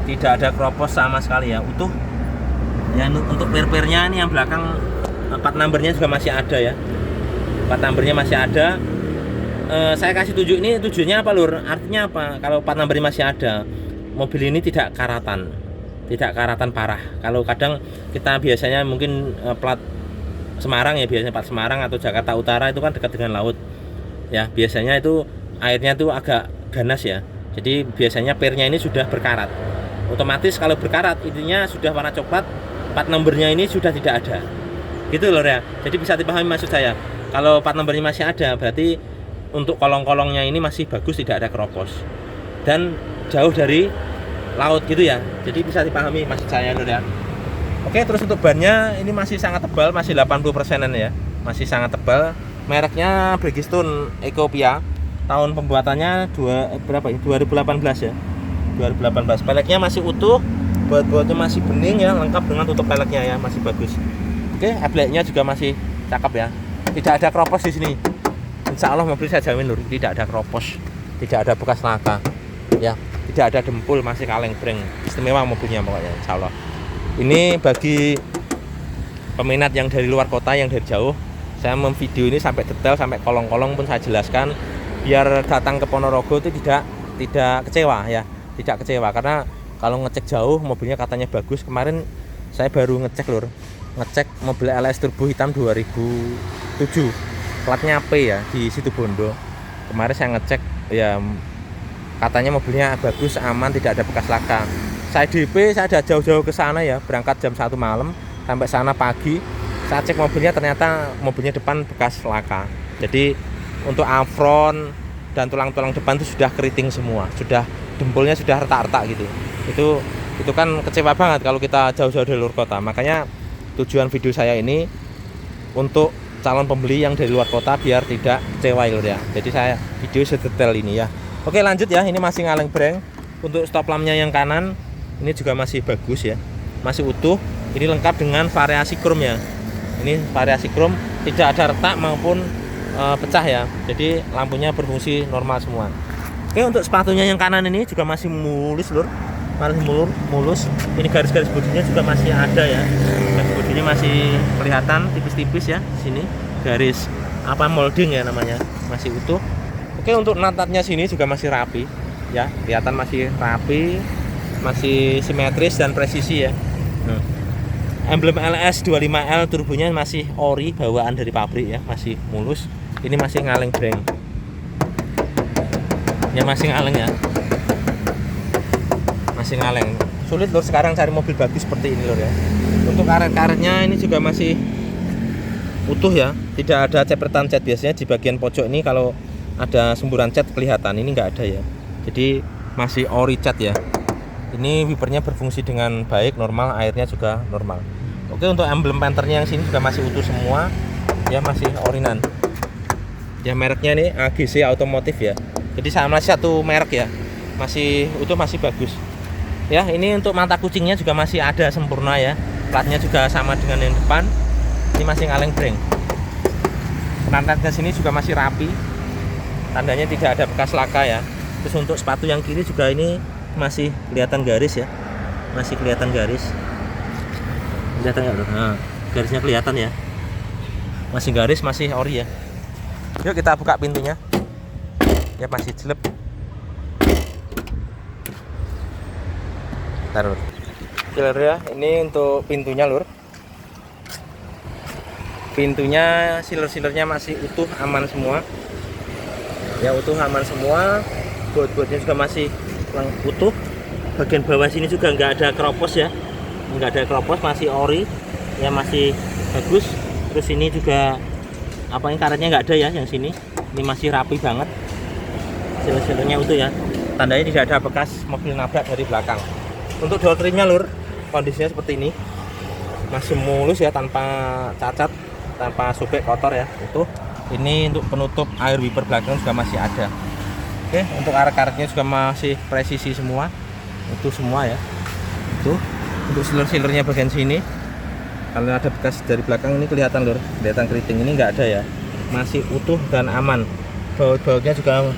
Tidak ada kropos sama sekali ya, utuh. Ya, untuk per-pernya ini yang belakang plat numbernya juga masih ada ya. Plat numbernya masih ada. Saya kasih tunjuk ini, tujuannya apa lur? Artinya apa? Kalau plat numbernya masih ada, mobil ini tidak karatan parah. Kalau kadang kita biasanya mungkin plat Semarang ya, biasanya plat Semarang atau Jakarta Utara itu kan dekat dengan laut ya, biasanya itu airnya itu agak ganas ya. Jadi biasanya pernya ini sudah berkarat. Otomatis kalau berkarat intinya sudah warna coklat, plat nomornya ini sudah tidak ada. Gitu lur ya. Jadi bisa dipahami maksud saya. Kalau plat nomornya masih ada, berarti untuk kolong-kolongnya ini masih bagus, tidak ada keropos dan jauh dari laut gitu ya. Jadi bisa dipahami maksud saya lur ya. Oke, terus untuk bannya ini masih sangat tebal, masih 80%-an ya. Masih sangat tebal. Mereknya Bridgestone Ecopia. Tahun pembuatannya 2018 ya. 2018. Peleknya masih utuh, baut-bautnya masih bening ya, lengkap dengan tutup peleknya ya, masih bagus. Oke, headlightnya juga masih cakep ya. Tidak ada keropos di sini. Insya Allah mobil saya jamin lur, tidak ada keropos, tidak ada bekas laka, ya, tidak ada dempul, masih kaleng breng. Istimewa mobilnya pokoknya, insya Allah. Ini bagi peminat yang dari luar kota, yang dari jauh, Saya memvideo ini sampai detail, sampai kolong-kolong pun saya jelaskan biar datang ke Ponorogo itu tidak kecewa ya, tidak kecewa karena kalau ngecek jauh mobilnya katanya bagus. Kemarin saya baru ngecek lur, ngecek mobil LS turbo hitam 2007 platnya P ya di Situbondo. Kemarin saya ngecek ya katanya mobilnya bagus, aman, tidak ada bekas laka. Saya DP, saya ada jauh-jauh ke sana ya, berangkat jam 1 malam sampai sana pagi. Saya cek mobilnya, ternyata mobilnya depan bekas laka. Jadi untuk afron dan tulang-tulang depan itu sudah keriting semua, sudah dempulnya sudah retak-retak gitu. Itu kan kecewa banget kalau kita jauh-jauh dari luar kota. Makanya tujuan video saya ini untuk calon pembeli yang dari luar kota biar tidak kecewa ya. Jadi saya video sedetail ini ya. Oke, lanjut ya. Ini masih ngaleng breng. Untuk stop lampnya yang kanan ini juga masih bagus ya, masih utuh. Ini lengkap dengan variasi chrome ya. Ini variasi chrome, tidak ada retak maupun pecah ya. Jadi lampunya berfungsi normal semua. Oke, untuk sepatunya yang kanan ini juga masih mulus lur, masih mulus. Ini garis-garis bodinya juga masih ada ya. Garis bodinya masih kelihatan tipis-tipis ya. Sini garis apa molding ya namanya, masih utuh. Oke, untuk natatnya sini juga masih rapi ya, kelihatan masih rapi, masih simetris dan presisi ya. Emblem LS 25L turbonya masih ori bawaan dari pabrik ya, masih mulus. Ini masih ngaleng breng ya, masih ngaleng ya, masih ngaleng. Sulit lur sekarang cari mobil bagus seperti ini lur ya. Untuk karet-karetnya ini juga masih utuh ya, tidak ada cepretan cat. Biasanya di bagian pojok ini kalau ada semburan cat kelihatan, ini nggak ada ya. Jadi masih ori cat ya. Ini wipernya berfungsi dengan baik, normal, airnya juga normal. Oke, untuk emblem penternya yang sini juga masih utuh semua ya, masih orinan ya. Mereknya ini AGC Automotive ya, jadi sama satu merek ya, masih utuh, masih bagus ya. Ini untuk mata kucingnya juga masih ada sempurna ya, platnya juga sama dengan yang depan. Ini masih ngaleng breng. Penantatnya sini juga masih rapi, tandanya tidak ada bekas laka ya. Terus untuk sepatu yang kiri juga ini masih kelihatan garis ya, masih kelihatan garis, kelihatan nggak? Nah, garisnya kelihatan ya, masih garis, masih ori ya. Yuk kita buka pintunya ya, masih jelek. Taruh lur ya, ini untuk pintunya lur. Pintunya siler-silernya masih utuh, aman semua ya, utuh aman semua. Bot-botnya juga masih utuh. Bagian bawah sini juga nggak ada keropos ya, nggak ada keropos, masih ori ya, masih bagus. Terus ini juga apa, ini karetnya nggak ada ya yang sini, ini masih rapi banget, siler-silernya utuh ya, tandanya tidak ada bekas mobil nabrak dari belakang. Untuk door trimnya lur, kondisinya seperti ini, masih mulus ya, tanpa cacat, tanpa sobek kotor ya, utuh. Ini untuk penutup air wiper belakang juga masih ada. Oke, untuk karet-karetnya juga masih presisi semua, utuh semua ya. Tuh, untuk siler-silernya bagian sini, kalau ada bekas dari belakang ini kelihatan lur, kelihatan keriting. Ini nggak ada ya, masih utuh dan aman. Baut-bautnya juga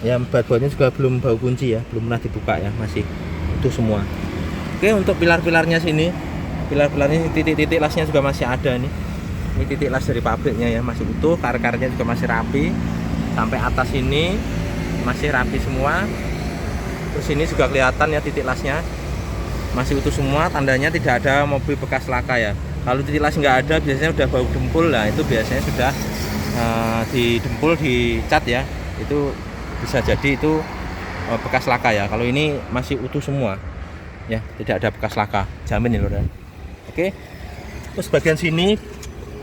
ya, baut-bautnya juga belum bau kunci ya, belum pernah dibuka ya, masih utuh semua. Oke, untuk pilar-pilarnya sini, pilar-pilarnya titik-titik lasnya juga masih ada nih. Ini titik las dari pabriknya ya, masih utuh. Karet-karetnya juga masih rapi, sampai atas ini masih rapi semua. Terus ini juga kelihatan ya, titik lasnya masih utuh semua, tandanya tidak ada mobil bekas laka ya. Kalau titik las nggak ada, biasanya udah bau dempul lah, itu biasanya sudah di dempul, dicat ya, itu bisa jadi itu bekas laka ya. Kalau ini masih utuh semua ya, tidak ada bekas laka, jamin ya lur ya. Oke, terus bagian sini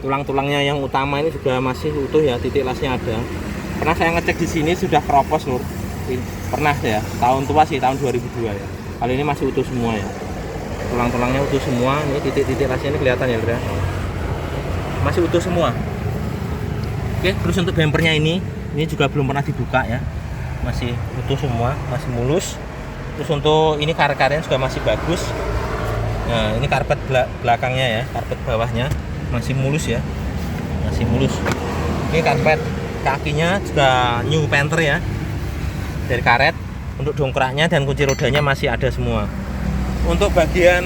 tulang-tulangnya yang utama ini juga masih utuh ya, titik lasnya ada. Pernah saya ngecek di sini sudah keropos lur, pernah ya, tahun tua sih, tahun 2002 ya. Kali ini masih utuh semua ya, tulang-tulangnya utuh semua. Ini titik-titik lasnya ini kelihatan ya lur ya, masih utuh semua. Oke, terus untuk bempernya ini juga belum pernah dibuka ya, masih utuh semua, masih mulus. Terus untuk ini karet-karetnya juga masih bagus. Nah, ini karpet belakangnya ya, karpet bawahnya masih mulus ya, masih mulus. Ini karpet kakinya juga new painter ya, dari karet. Untuk dongkraknya dan kunci rodanya masih ada semua. Untuk bagian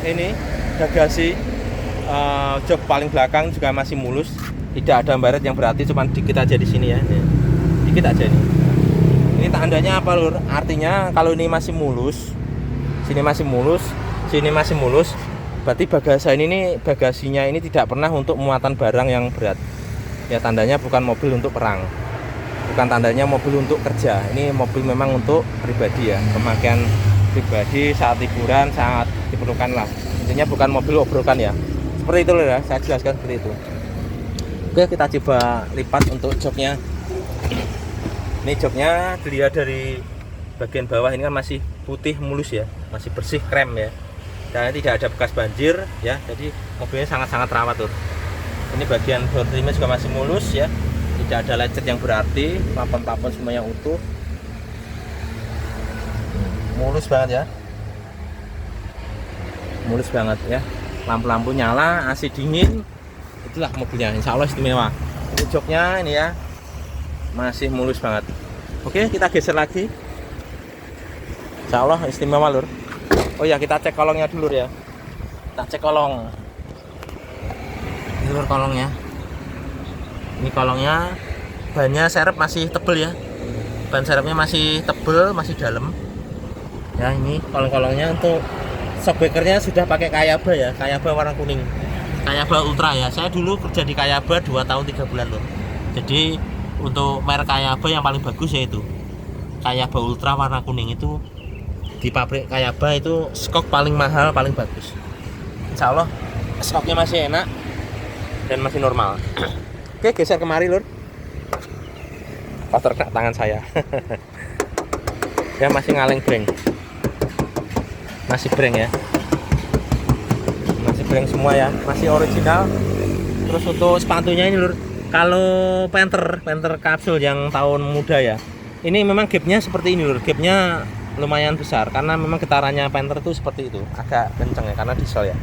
ini bagasi jok paling belakang juga masih mulus, tidak ada baret yang berarti cuman dikit aja di sini ya. Dikit aja ini. Ini tandanya apa lur? Artinya kalau ini masih mulus, sini masih mulus, sini masih mulus, berarti bagasinya ini tidak pernah untuk muatan barang yang berat. Ya tandanya bukan mobil untuk perang, bukan tandanya mobil untuk kerja. Ini mobil memang untuk pribadi ya, pemakaian pribadi saat liburan sangat diperlukan lah. Intinya bukan mobil obrokan ya. Seperti itu loh ya, saya jelaskan seperti itu. Oke, kita coba lipat untuk joknya. Ini joknya dilihat dari bagian bawah ini kan masih putih mulus ya, masih bersih krem ya, dan tidak ada bekas banjir ya, jadi mobilnya sangat-sangat rawat tuh. Ini bagian door trimnya juga masih mulus ya, tidak ada lecet yang berarti, papan-papan semuanya utuh, mulus banget ya, mulus banget ya. Lampu-lampu nyala, AC dingin, itulah mobilnya, insya Allah istimewa. Ini joknya ini ya, masih mulus banget. Oke, kita geser lagi. Insya Allah istimewa lur. Oh ya, kita cek kolongnya dulu ya. Kita cek kolong. Ini lur kolongnya. Ini kolongnya, bannya serep masih tebel ya. Ban serepnya masih tebel, masih dalam. Ya ini kolong-kolongnya. Untuk shockbreakernya sudah pakai Kayaba ya, Kayaba warna kuning, Kayaba Ultra ya. Saya dulu kerja di Kayaba 2 tahun 3 bulan lur. Jadi untuk merek Kayaba yang paling bagus yaitu Kayaba Ultra warna kuning. Itu di pabrik Kayaba itu skok paling mahal, paling bagus. Insya Allah skoknya masih enak dan masih normal. Oke, geser kemari lur. Kotor kena tangan saya. Ya masih ngaleng breng, masih breng ya, masih breng semua ya, masih original. Terus untuk sepatunya ini lur, kalau Panther kapsul yang tahun muda ya, ini memang gapnya seperti ini lur, gapnya lumayan besar karena memang getarannya Panther itu seperti itu, agak kenceng ya karena diesel ya.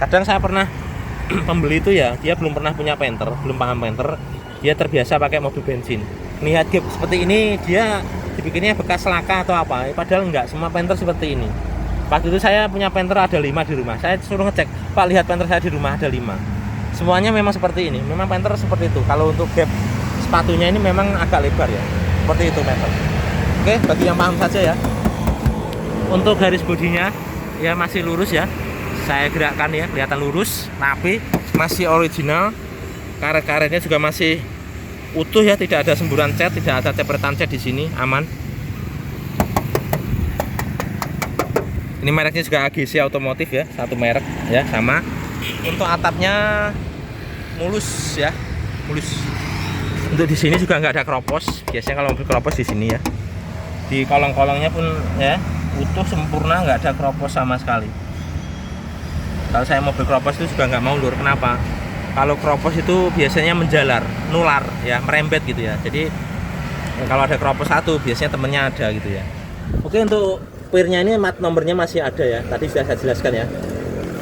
Kadang saya pernah pembeli itu ya, dia belum pernah punya Panther, belum paham Panther, dia terbiasa pakai mobil bensin. Lihat gap seperti ini, dia dibikinnya bekas laka atau apa, padahal enggak, semua Panther seperti ini. Waktu itu saya punya Panther ada 5 di rumah, saya suruh ngecek, Pak lihat Panther saya di rumah ada 5. Semuanya memang seperti ini, memang Panther seperti itu. Kalau untuk gap sepatunya ini memang agak lebar ya, seperti itu Panther. Oke, bagi yang paham saja ya. Untuk garis bodinya ya masih lurus ya, saya gerakkan ya, kelihatan lurus, rapi, masih original. Karet-karetnya juga masih utuh ya, tidak ada semburan cat, tidak ada cepretan cat di sini, aman. Ini mereknya juga AGC Otomotif ya, satu merek ya, sama. Untuk atapnya mulus ya, mulus. Untuk di sini juga nggak ada keropos. Biasanya kalau mobil keropos di sini ya. Di kolong-kolongnya pun ya utuh sempurna, nggak ada keropos sama sekali. Kalau saya mobil keropos itu juga nggak mau lur. Kenapa? Kalau keropos itu biasanya menjalar, nular ya, merembet gitu ya. Jadi kalau ada keropos satu, biasanya temennya ada gitu ya. Oke, untuk pirnya ini mat nomornya masih ada ya. Tadi sudah saya jelaskan ya.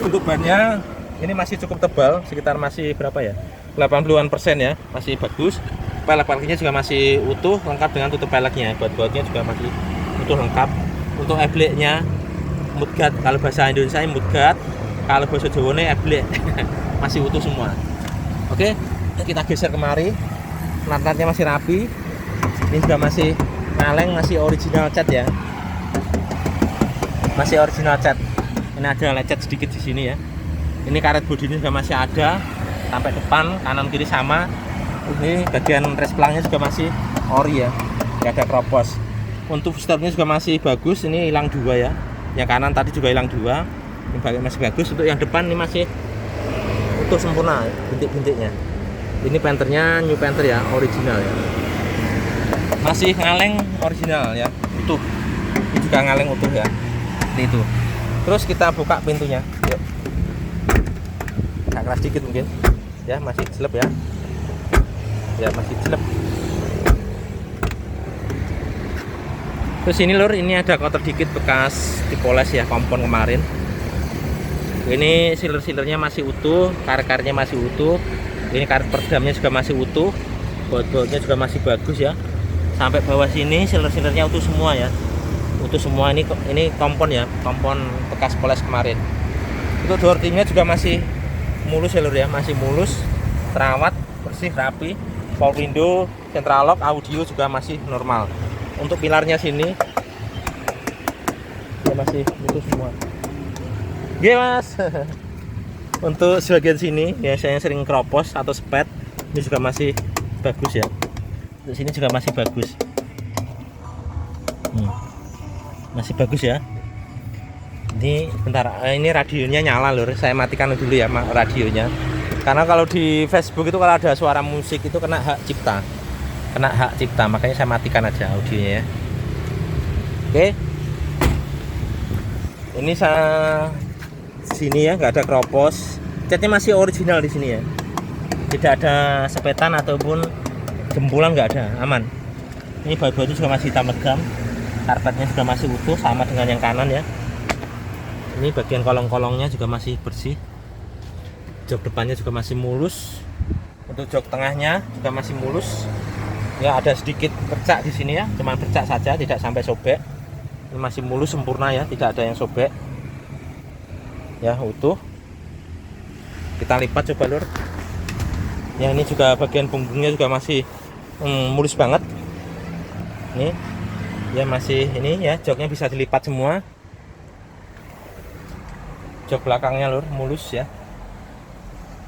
Untuk bannya ini masih cukup tebal, sekitar masih berapa ya, 80% ya, masih bagus. Pelek-peleknya juga masih utuh, lengkap dengan tutup peleknya. Baut-bautnya juga masih utuh lengkap. Untuk ebleknya mudguard, kalau bahasa Indonesia mudguard, kalau bahasa Jawa ini eblek. Masih utuh semua. Oke, kita geser kemari. Lat-latnya masih rapi. Ini juga masih ngaleng, masih original cat ya, masih original cat. Ini ada lecet sedikit di sini ya. Ini karet bodinya juga masih ada sampai depan, kanan kiri sama. Ini bagian res pelangnya juga masih ori ya, nggak ada keropos. Untuk stopnya juga masih bagus. Ini hilang 2 ya, yang kanan tadi juga hilang 2. Ini bagian masih bagus. Untuk yang depan ini masih utuh sempurna bintik-bintiknya. Ini Panthernya New Panther ya, original ya, masih ngaleng original ya, utuh. Ini juga ngaleng utuh ya, ini itu. Terus kita buka pintunya, yuk. Agak keras dikit mungkin ya, masih jelek ya, ya masih jelek. Terus ini lur, ini ada kotor dikit bekas dipoles ya, kompon kemarin. Ini sealer-sealernya masih utuh, karet-karetnya masih utuh. Ini karet perdamnya juga masih utuh, baut-bautnya juga masih bagus ya. Sampai bawah sini sealer-sealernya utuh semua ya, utuh semua. Ini kompon ya, kompon bekas poles kemarin. Untuk door trimnya juga masih mulus ya lur ya, masih mulus, terawat, bersih rapi. Power window, central lock, audio juga masih normal. Untuk pilarnya sini ya masih utuh semua. Oke mas. Untuk sebagian sini ya saya sering keropos atau spet, ini juga masih bagus ya. Untuk sini juga masih bagus. Masih bagus ya. Ini bentar, ini radionya nyala lur. Saya matikan dulu ya radionya. Karena kalau di Facebook itu kalau ada suara musik itu kena hak cipta. Kena hak cipta, makanya saya matikan aja audionya ya. Oke. Ini saya sini ya, nggak ada keropos. Catnya masih original di sini ya. Tidak ada sepetan ataupun gempulan, nggak ada, aman. Ini baut-baut juga masih hitam legam. Karpetnya juga masih utuh sama dengan yang kanan ya. Ini bagian kolong-kolongnya juga masih bersih. Jok depannya juga masih mulus. Untuk jok tengahnya juga masih mulus. Ya ada sedikit bercak di sini ya, cuman bercak saja, tidak sampai sobek. Ini masih mulus sempurna ya, tidak ada yang sobek. Ya utuh. Kita lipat coba lur. Ya ini juga bagian punggungnya juga masih mulus banget. Ini ya masih ini ya, joknya bisa dilipat semua. Jok belakangnya lur mulus ya,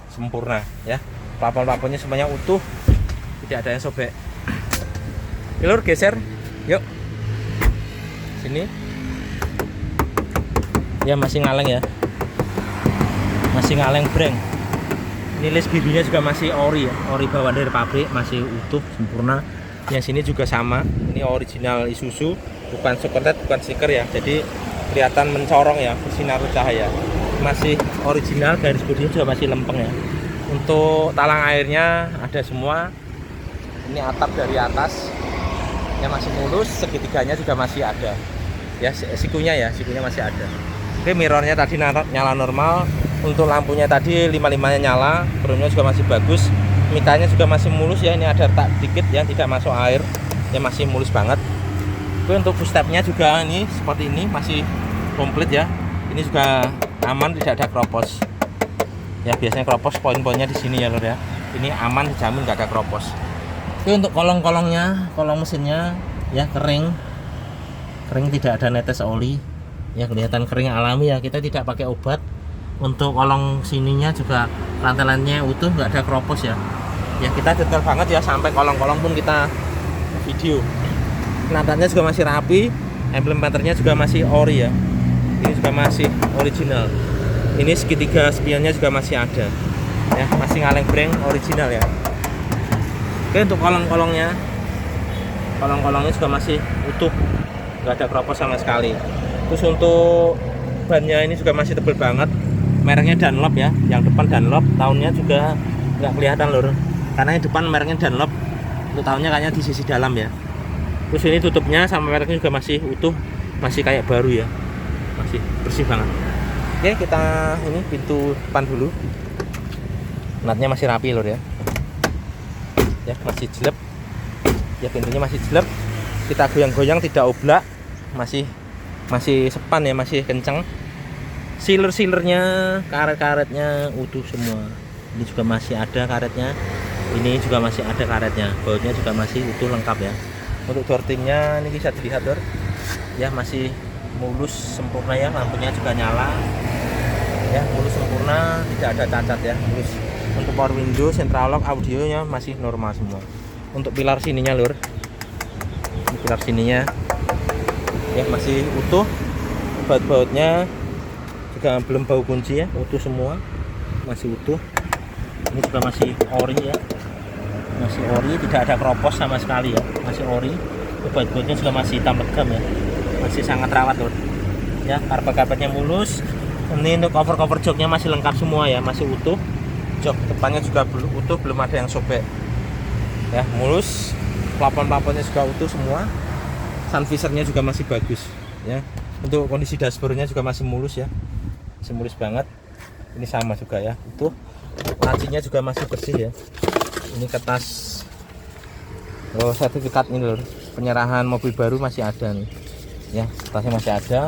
sempurna ya. Plafon-plafonnya semuanya utuh, tidak ada yang sobek. Oke, lur geser, yuk sini. Ya masih ngaleng ya, masih ngaleng breng. Ini list birunya juga masih ori ya, ori bawaan dari pabrik, masih utuh sempurna. Yang sini juga sama, ini original Isuzu, bukan soket, bukan stiker ya, jadi kelihatan mencorong ya, bersinar cahaya. Masih original, garis bodinya juga masih lempeng ya. Untuk talang airnya ada semua. Ini atap dari atas yang masih mulus, segitiganya juga masih ada ya, sikunya masih ada. Oke, mirrornya tadi nyala normal. Untuk lampunya tadi 55-nya nyala, chrome-nya juga masih bagus. Mikanya juga masih mulus ya, ini ada retak dikit yang tidak masuk air, yang masih mulus banget. Oke, untuk footstepnya juga ini seperti ini, masih komplit ya. Ini juga aman, tidak ada keropos. Ya biasanya keropos poin-poinnya di sini ya lur ya. Ini aman, dijamin nggak ada keropos. Oke, untuk kolong-kolongnya, kolong mesinnya ya kering, tidak ada netes oli. Ya kelihatan kering alami ya, kita tidak pakai obat. Untuk kolong sininya juga lantai-lantainya utuh, nggak ada keropos ya. Ya kita detail banget ya, sampai kolong-kolong pun kita video. Natanya juga masih rapi, emblem patternnya juga masih ori ya. Ini juga masih original. Ini segitiga spionnya juga masih ada ya, masih ngaleng breng original ya. Oke, untuk kolong-kolongnya juga masih utuh, nggak ada keropos sama sekali. Terus untuk bannya ini juga masih tebal banget, mereknya Dunlop ya, yang depan Dunlop, tahunnya juga nggak kelihatan lur, karena yang depan mereknya Dunlop, untuk tahunnya kayaknya di sisi dalam ya. Terus ini tutupnya sama mereknya juga masih utuh, masih kayak baru ya, masih bersih banget. Oke, kita ini pintu depan dulu, natnya masih rapi lur ya, masih jelek ya, pintunya masih jelek, kita goyang-goyang tidak oblak, masih sepan ya, masih kenceng. Sealer-sealernya, karet-karetnya utuh semua. Ini juga masih ada karetnya, ini juga masih ada karetnya, bautnya juga masih utuh lengkap ya. Untuk door trimnya ini bisa dilihat lur ya, masih mulus sempurna ya, lampunya juga nyala ya, mulus sempurna, tidak ada cacat ya, mulus. Untuk power window, central lock, audionya masih normal semua. Untuk pilar sininya lur, ini pilar sininya ya masih utuh, baut-bautnya juga belum bau kunci ya, utuh semua, masih utuh. Ini juga masih ori ya, masih ori, tidak ada keropos sama sekali ya, masih ori. Baut-bautnya juga masih hitam legam ya, masih sangat rawat lur ya. Karpet-karpetnya mulus. Ini untuk cover joknya masih lengkap semua ya, masih utuh. Jok depannya juga belum utuh, belum ada yang sobek ya, mulus. Plafon-plafonnya juga utuh semua. Sun visornya juga masih bagus ya. Untuk kondisi dashboardnya juga masih mulus ya, masih mulus banget. Ini sama juga ya, utuh. Lacinya juga masih bersih ya. Ini kertas sertifikat ini lur, penyerahan mobil baru masih ada nih ya, kertasnya masih ada.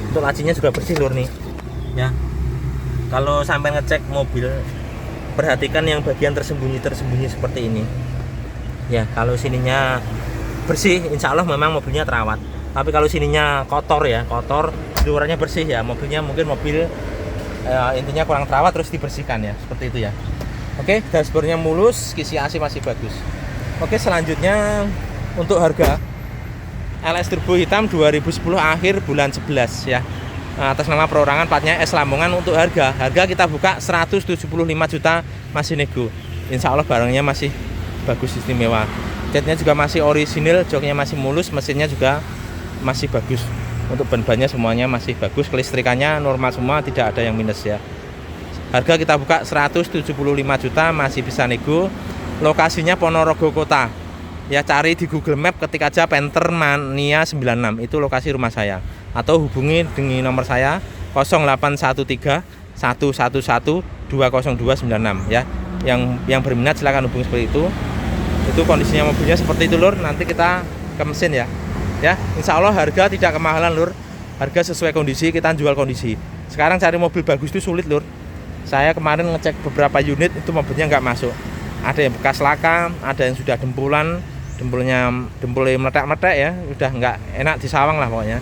Untuk lacinya juga bersih lur nih ya. Kalau sampai ngecek mobil perhatikan yang bagian tersembunyi seperti ini ya. Kalau sininya bersih, insya Allah memang mobilnya terawat. Tapi kalau sininya kotor ya, kotor, luarnya bersih ya, mobilnya mungkin mobil intinya kurang terawat, terus dibersihkan ya, seperti itu ya. Oke, dashboardnya mulus, kisi AC masih bagus. Oke, selanjutnya untuk harga LS Turbo hitam 2010 akhir bulan 11 ya. Atas nama perorangan platnya S Lamongan. Untuk harga kita buka 175 juta, masih nego. Insya Allah barangnya masih bagus, istimewa. Catnya juga masih orisinil, joknya masih mulus, mesinnya juga masih bagus. Untuk ban-bannya semuanya masih bagus, kelistrikannya normal semua, tidak ada yang minus ya. Harga kita buka 175 juta, masih bisa nego. Lokasinya Ponorogo Kota. Ya, cari di Google Map, ketik aja Panther Mania 96, itu lokasi rumah saya. Atau hubungi dengan nomor saya 0813 111 20296 ya. Yang berminat silahkan hubungi seperti itu. Itu kondisinya mobilnya seperti itu lur. Nanti kita ke mesin ya. Ya, insya Allah harga tidak kemahalan lur. Harga sesuai kondisi, kita jual kondisi. Sekarang cari mobil bagus itu sulit lur. Saya kemarin ngecek beberapa unit, itu mobilnya nggak masuk. Ada yang bekas laka, ada yang sudah dempulan, dempulnya meletak-meletak ya, udah nggak enak disawang lah pokoknya.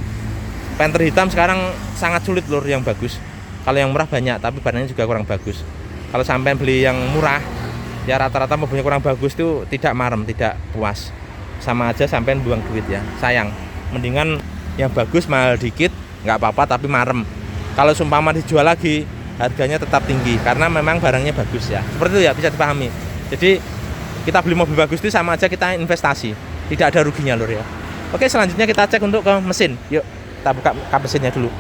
Panther hitam sekarang sangat sulit lur yang bagus. Kalau yang murah banyak, tapi barangnya juga kurang bagus. Kalau sampai beli yang murah, ya rata-rata mobilnya kurang bagus itu tidak marem, tidak puas. Sama aja sampai buang duit ya, sayang. Mendingan yang bagus mahal dikit, nggak apa-apa tapi marem. Kalau seumpama dijual lagi, harganya tetap tinggi karena memang barangnya bagus ya. Seperti itu ya, bisa dipahami. Jadi kita beli mobil bagus itu sama aja kita investasi, tidak ada ruginya lur ya. Oke, selanjutnya kita cek untuk ke mesin. Yuk kita buka kap mesinnya dulu.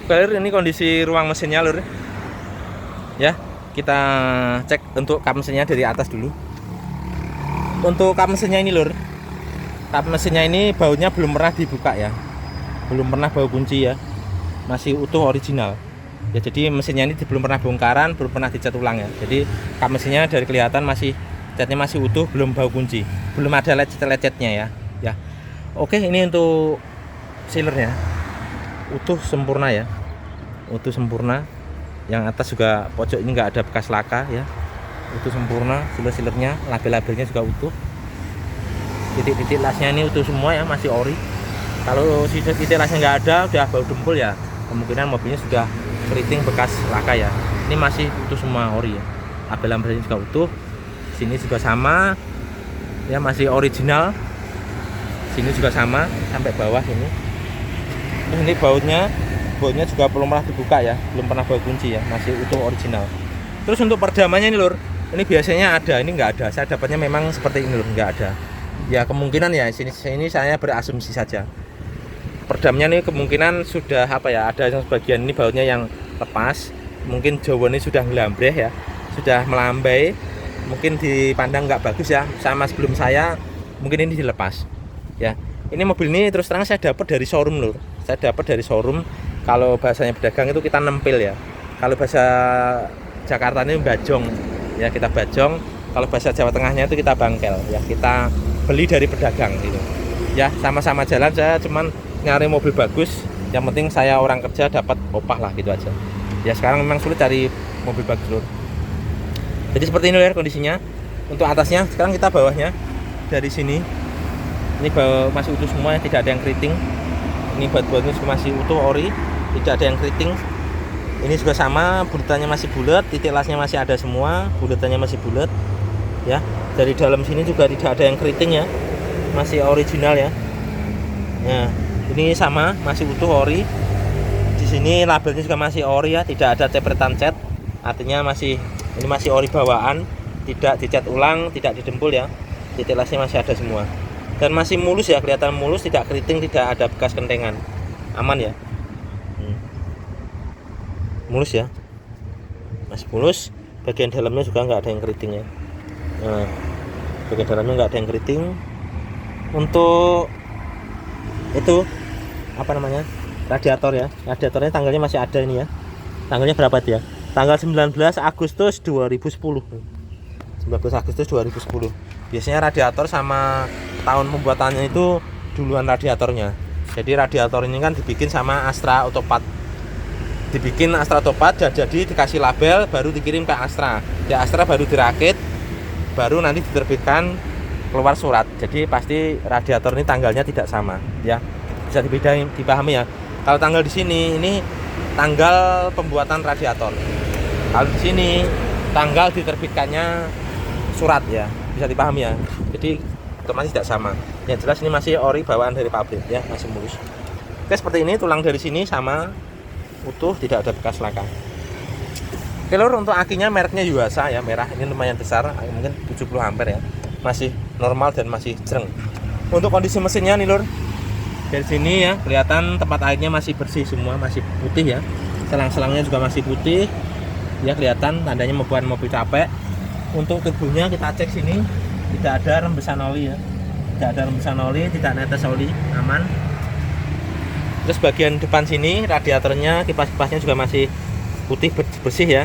Clear, ini kondisi ruang mesinnya lur ya. Kita cek untuk kap mesinnya dari atas dulu. Untuk kap mesinnya ini lur, kap mesinnya ini bautnya belum pernah dibuka ya, belum pernah bau kunci ya, masih utuh original ya. Jadi mesinnya ini belum pernah bongkaran, belum pernah dicat ulang ya. Jadi kap mesinnya dari kelihatan masih catnya masih utuh, belum bau kunci, belum ada lecet-lecetnya ya. Oke, ini untuk sealernya utuh sempurna ya, utuh sempurna. Yang atas juga pojok ini nggak ada bekas laka ya, utuh sempurna. Sealernya, label-labelnya juga utuh. Titik-titik lasnya ini utuh semua ya, masih ori. Kalau titik lasnya nggak ada, udah bau dempul ya, kemungkinan mobilnya sudah keriting bekas laka ya. Ini masih utuh semua, ori ya. Label-labelnya juga utuh. Sini juga sama ya, masih original. Sini juga sama sampai bawah ini. Ini bautnya juga belum pernah dibuka ya, belum pernah bau kunci ya, masih utuh original. Terus untuk perdamannya ini lur, ini biasanya ada, ini nggak ada. Saya dapatnya memang seperti ini lur, nggak ada. Ya kemungkinan ya, sini saya berasumsi saja. Perdamnya ini kemungkinan sudah apa ya, ada yang sebagian ini bautnya yang lepas, mungkin Jawa ini sudah ngelambreh ya, sudah melambai, mungkin dipandang nggak bagus ya, sama sebelum saya, mungkin ini dilepas ya. Ini mobil ini terus terang saya dapat dari showroom lur, saya dapat dari showroom. Kalau bahasanya pedagang itu kita nempel ya, kalau bahasa Jakarta ini bajong ya, kita bajong. Kalau bahasa Jawa Tengahnya itu kita bangkel ya, kita beli dari pedagang gitu ya. Sama-sama jalan, saya cuman nyari mobil bagus, yang penting saya orang kerja dapat opah lah gitu aja ya. Sekarang memang sulit cari mobil bagus lur. Jadi seperti ini ya kondisinya. Untuk atasnya, sekarang kita bawahnya. Dari sini ini masih utuh semua ya, tidak ada yang keriting. Ini baut-bautnya juga masih utuh ori, tidak ada yang keriting. Ini juga sama, bulatannya masih bulat, titik lasnya masih ada semua, bulatannya masih bulat ya. Dari dalam sini juga tidak ada yang keriting ya, masih original ya. Nah, ini sama, masih utuh ori. Di sini labelnya juga masih ori ya, tidak ada cepretan cat. Artinya ini masih ori bawaan, tidak dicat ulang, tidak didempul ya. Titik lasnya masih ada semua. Dan masih mulus ya, kelihatan mulus, tidak keriting, tidak ada bekas kentengan. Aman ya. Mulus ya. Masih mulus. Bagian dalamnya juga nggak ada yang keriting ya. Nah, bagian dalamnya nggak ada yang keriting. Untuk itu apa namanya, radiator ya, radiatornya tanggalnya masih ada ini ya. Tanggalnya berapa dia? Tanggal 19 Agustus 2010. 19 Agustus 2010. Biasanya radiator sama tahun pembuatannya itu duluan radiatornya. Jadi radiator ini kan dibikin sama Astra Autopat. Dibikin Astra Autopat, jadi dikasih label, baru dikirim ke Astra. Di Astra baru dirakit, baru nanti diterbitkan keluar surat. Jadi pasti radiator ini tanggalnya tidak sama, ya. Bisa dipahami ya. Kalau tanggal di sini ini tanggal pembuatan radiator. Kalau di sini tanggal diterbitkannya surat, ya. Bisa dipahami ya. Jadi otomatis tidak sama. Yang jelas ini masih ori bawaan dari pabrik, ya, masih mulus. Oke, seperti ini tulang dari sini sama utuh, tidak ada bekas laka. Oke lur, untuk akinya mereknya Yuasa ya, merah, ini lumayan besar, mungkin 70 ampere ya, masih normal dan masih jreng. Untuk kondisi mesinnya nih lur, dari sini ya kelihatan tempat airnya masih bersih semua, masih putih ya, selang-selangnya juga masih putih ya, kelihatan tandanya membuat mobil capek. Untuk turbonya kita cek sini, tidak ada rembesan oli ya, tidak ada rembesan oli, tidak netes oli, aman. Terus bagian depan sini radiatornya, kipas-kipasnya juga masih putih bersih ya.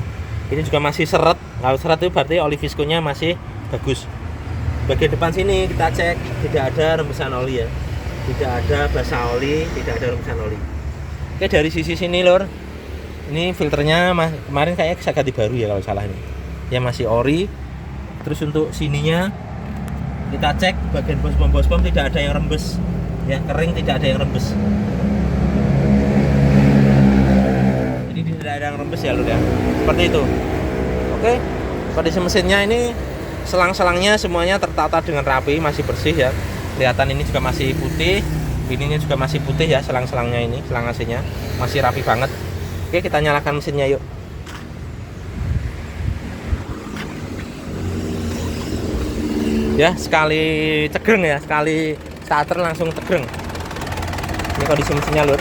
Ini juga masih seret. Kalau seret itu berarti oli viskonya masih bagus. Bagian depan sini kita cek, tidak ada rembesan oli ya. Tidak ada basah oli, tidak ada rembesan oli. Oke, dari sisi sini lor, ini filternya kemarin kayaknya saya ganti baru ya kalau salah ini. Ya masih ori. Terus untuk sininya kita cek bagian bos bom tidak ada yang rembes. Ya, kering, tidak ada yang rembes. Tidak ada yang rembes ya lur ya, seperti itu. Oke, kondisi mesinnya ini selang-selangnya semuanya tertata dengan rapi, masih bersih ya, kelihatan ini juga masih putih, ininya juga masih putih ya, selang-selangnya ini, selang AC-nya masih rapi banget. Oke, kita nyalakan mesinnya yuk. Ya, sekali cegreng ya, sekali starter langsung cegreng. Ini kondisi mesinnya lur.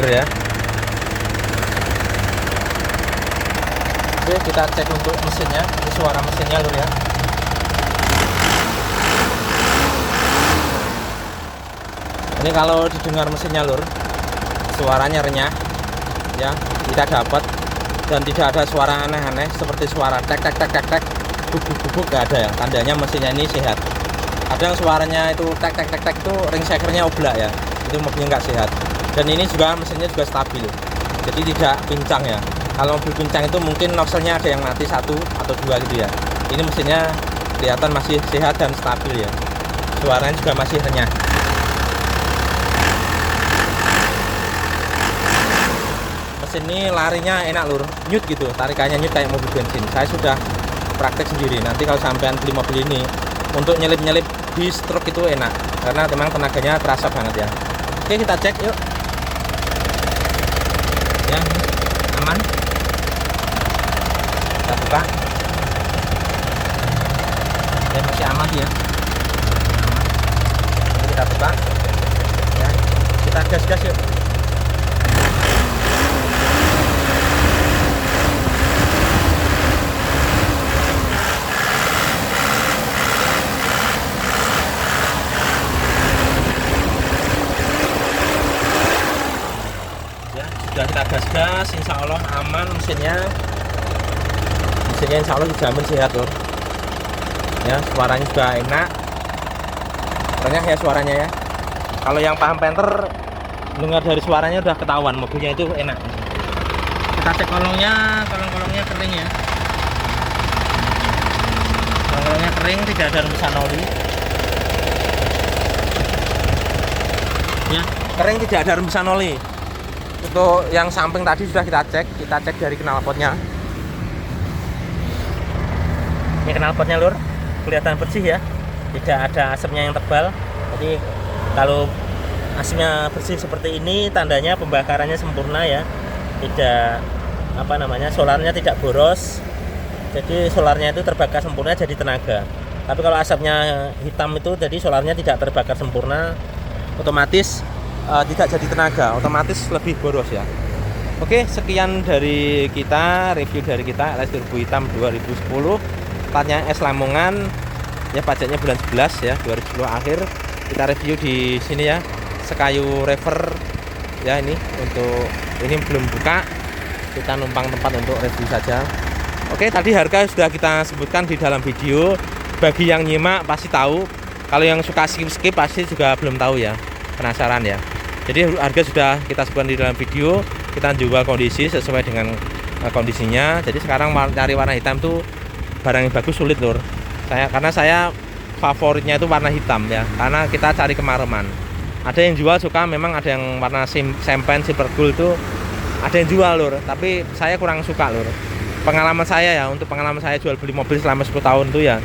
Ya. Oke, kita cek untuk mesinnya. Ini suara mesinnya lur ya. Ini kalau didengar mesinnya lur, suaranya renyah ya, tidak dapat dan tidak ada suara aneh-aneh seperti suara tek bubuk gak ada ya. Tandanya mesinnya ini sehat. Ada yang suaranya itu tek itu ring shakernya oblak ya, itu mobilnya nggak sehat. Dan ini juga mesinnya juga stabil, jadi tidak pincang ya. Kalau mobil pincang itu mungkin nozzle-nya ada yang mati 1 atau 2 gitu ya. Ini mesinnya kelihatan masih sehat dan stabil ya. Suaranya juga masih renyah. Mesin ini larinya enak lur, nyut gitu, tarikannya nyut kayak mobil bensin. Saya sudah praktek sendiri. Nanti kalau sampean beli mobil ini, untuk nyelip-nyelip di stroke itu enak, karena memang tenaganya terasa banget ya. Oke, kita cek yuk. Ya, aman. Kita buka. Ya, masih aman ya. Aman. Kita buka. Ya, kita gas yuk. Sudah kita gas, insya Allah aman mesinnya insya Allah dijamin sehat lor ya. Suaranya juga enak, renyah ya suaranya ya. Kalau yang paham Panther dengar dari suaranya udah ketahuan mobilnya itu enak. Kita cek kolongnya kering ya, kolongnya kering, tidak ada rembesan oli ya, kering, tidak ada rembesan oli. Untuk yang samping tadi sudah kita cek dari knalpotnya. Ini knalpotnya lur, kelihatan bersih ya, tidak ada asapnya yang tebal. Jadi kalau asapnya bersih seperti ini, tandanya pembakarannya sempurna ya, tidak solarnya tidak boros. Jadi solarnya itu terbakar sempurna jadi tenaga. Tapi kalau asapnya hitam itu jadi solarnya tidak terbakar sempurna, otomatis tidak jadi tenaga, otomatis lebih boros ya. Oke, sekian dari kita, review dari kita LS Turbo Hitam 2010, platnya S Lamongan ya, pajaknya bulan 11 ya, 2010 akhir. Kita review di sini ya, Sekayu Rever ya. Ini untuk ini belum buka kita numpang tempat untuk review saja. Oke, tadi harga sudah kita sebutkan di dalam video. Bagi yang nyimak pasti tahu, kalau yang suka skip pasti juga belum tahu ya, penasaran ya. Jadi harga sudah kita sebutkan di dalam video, kita jual kondisi sesuai dengan kondisinya. Jadi sekarang cari warna hitam tuh barang yang bagus sulit lur. Karena saya favoritnya itu warna hitam ya, karena kita cari kemareman. Ada yang jual suka, memang ada yang warna champagne, silver gold tuh ada yang jual lur, tapi saya kurang suka lur. Pengalaman saya ya, untuk pengalaman saya jual beli mobil selama 10 tahun tuh ya,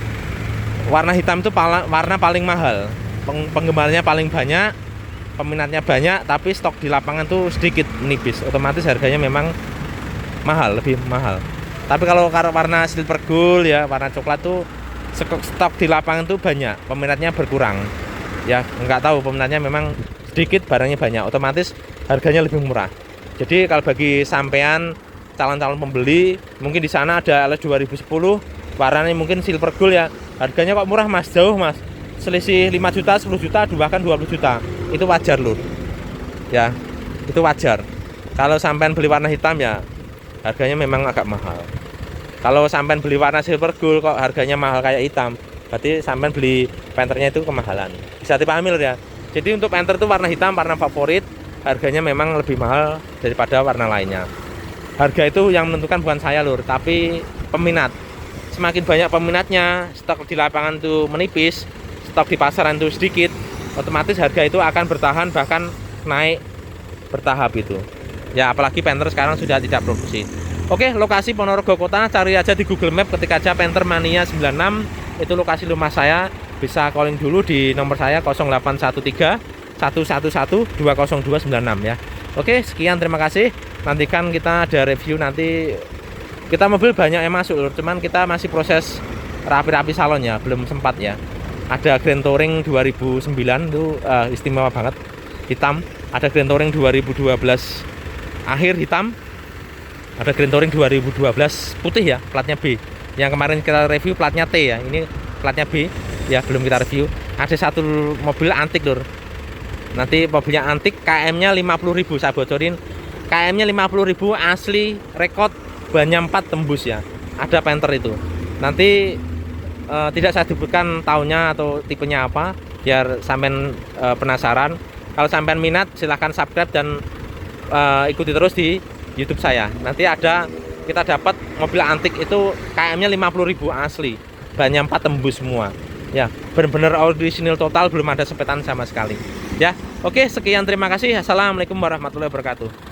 warna hitam itu warna paling mahal, penggemarnya paling banyak, peminatnya banyak, tapi stok di lapangan tuh sedikit, menipis. Otomatis harganya memang mahal, lebih mahal. Tapi kalau warna silver gold ya, warna coklat tuh stok di lapangan tuh banyak, peminatnya berkurang. Ya nggak tahu, peminatnya memang sedikit, barangnya banyak, otomatis harganya lebih murah. Jadi kalau bagi sampean calon-calon pembeli, mungkin di sana ada LS 2010 warnanya mungkin silver gold ya, harganya kok murah mas, jauh mas, selisih 5 juta, 10 juta, bahkan 20 juta, itu wajar lur ya, itu wajar. Kalau sampean beli warna hitam ya harganya memang agak mahal. Kalau sampean beli warna silver gold kok harganya mahal kayak hitam, berarti sampean beli Panthernya itu kemahalan, bisa dipahami lur ya. Jadi untuk Panther itu warna hitam, warna favorit, harganya memang lebih mahal daripada warna lainnya. Harga itu yang menentukan bukan saya lur, tapi peminat. Semakin banyak peminatnya, stok di lapangan itu menipis, stok di pasaran itu sedikit, otomatis harga itu akan bertahan, bahkan naik bertahap itu ya. Apalagi Panther sekarang sudah tidak produksi. Oke, lokasi Ponorogo Kota, cari aja di Google Map, ketik aja Panther Mania 96, itu lokasi rumah saya. Bisa calling dulu di nomor saya 0813 111 20296 ya. Oke, sekian, terima kasih. Nantikan kita ada review nanti. Kita mobil banyak yang masuk lur, cuman kita masih proses rapi-rapi salon ya, belum sempat ya. Ada Grand Touring 2009 itu istimewa banget, hitam. Ada Grand Touring 2012 akhir hitam. Ada Grand Touring 2012 putih ya, platnya B. Yang kemarin kita review platnya T ya, ini platnya B ya, belum kita review. Ada satu mobil antik lur. Nanti mobilnya antik, KM-nya 50.000, saya bocorin. KM-nya 50.000 asli, rekod, bannya 4 tembus ya. Ada Panther itu. Nanti tidak saya sebutkan tahunnya atau tipenya apa, biar sampean penasaran. Kalau sampean minat silahkan subscribe dan ikuti terus di YouTube saya. Nanti ada, kita dapat mobil antik itu KM-nya 50.000 asli, bannya 4 tembus semua. Ya, benar-benar original total, belum ada sepetan sama sekali. Ya, oke, sekian, terima kasih. Assalamualaikum warahmatullahi wabarakatuh.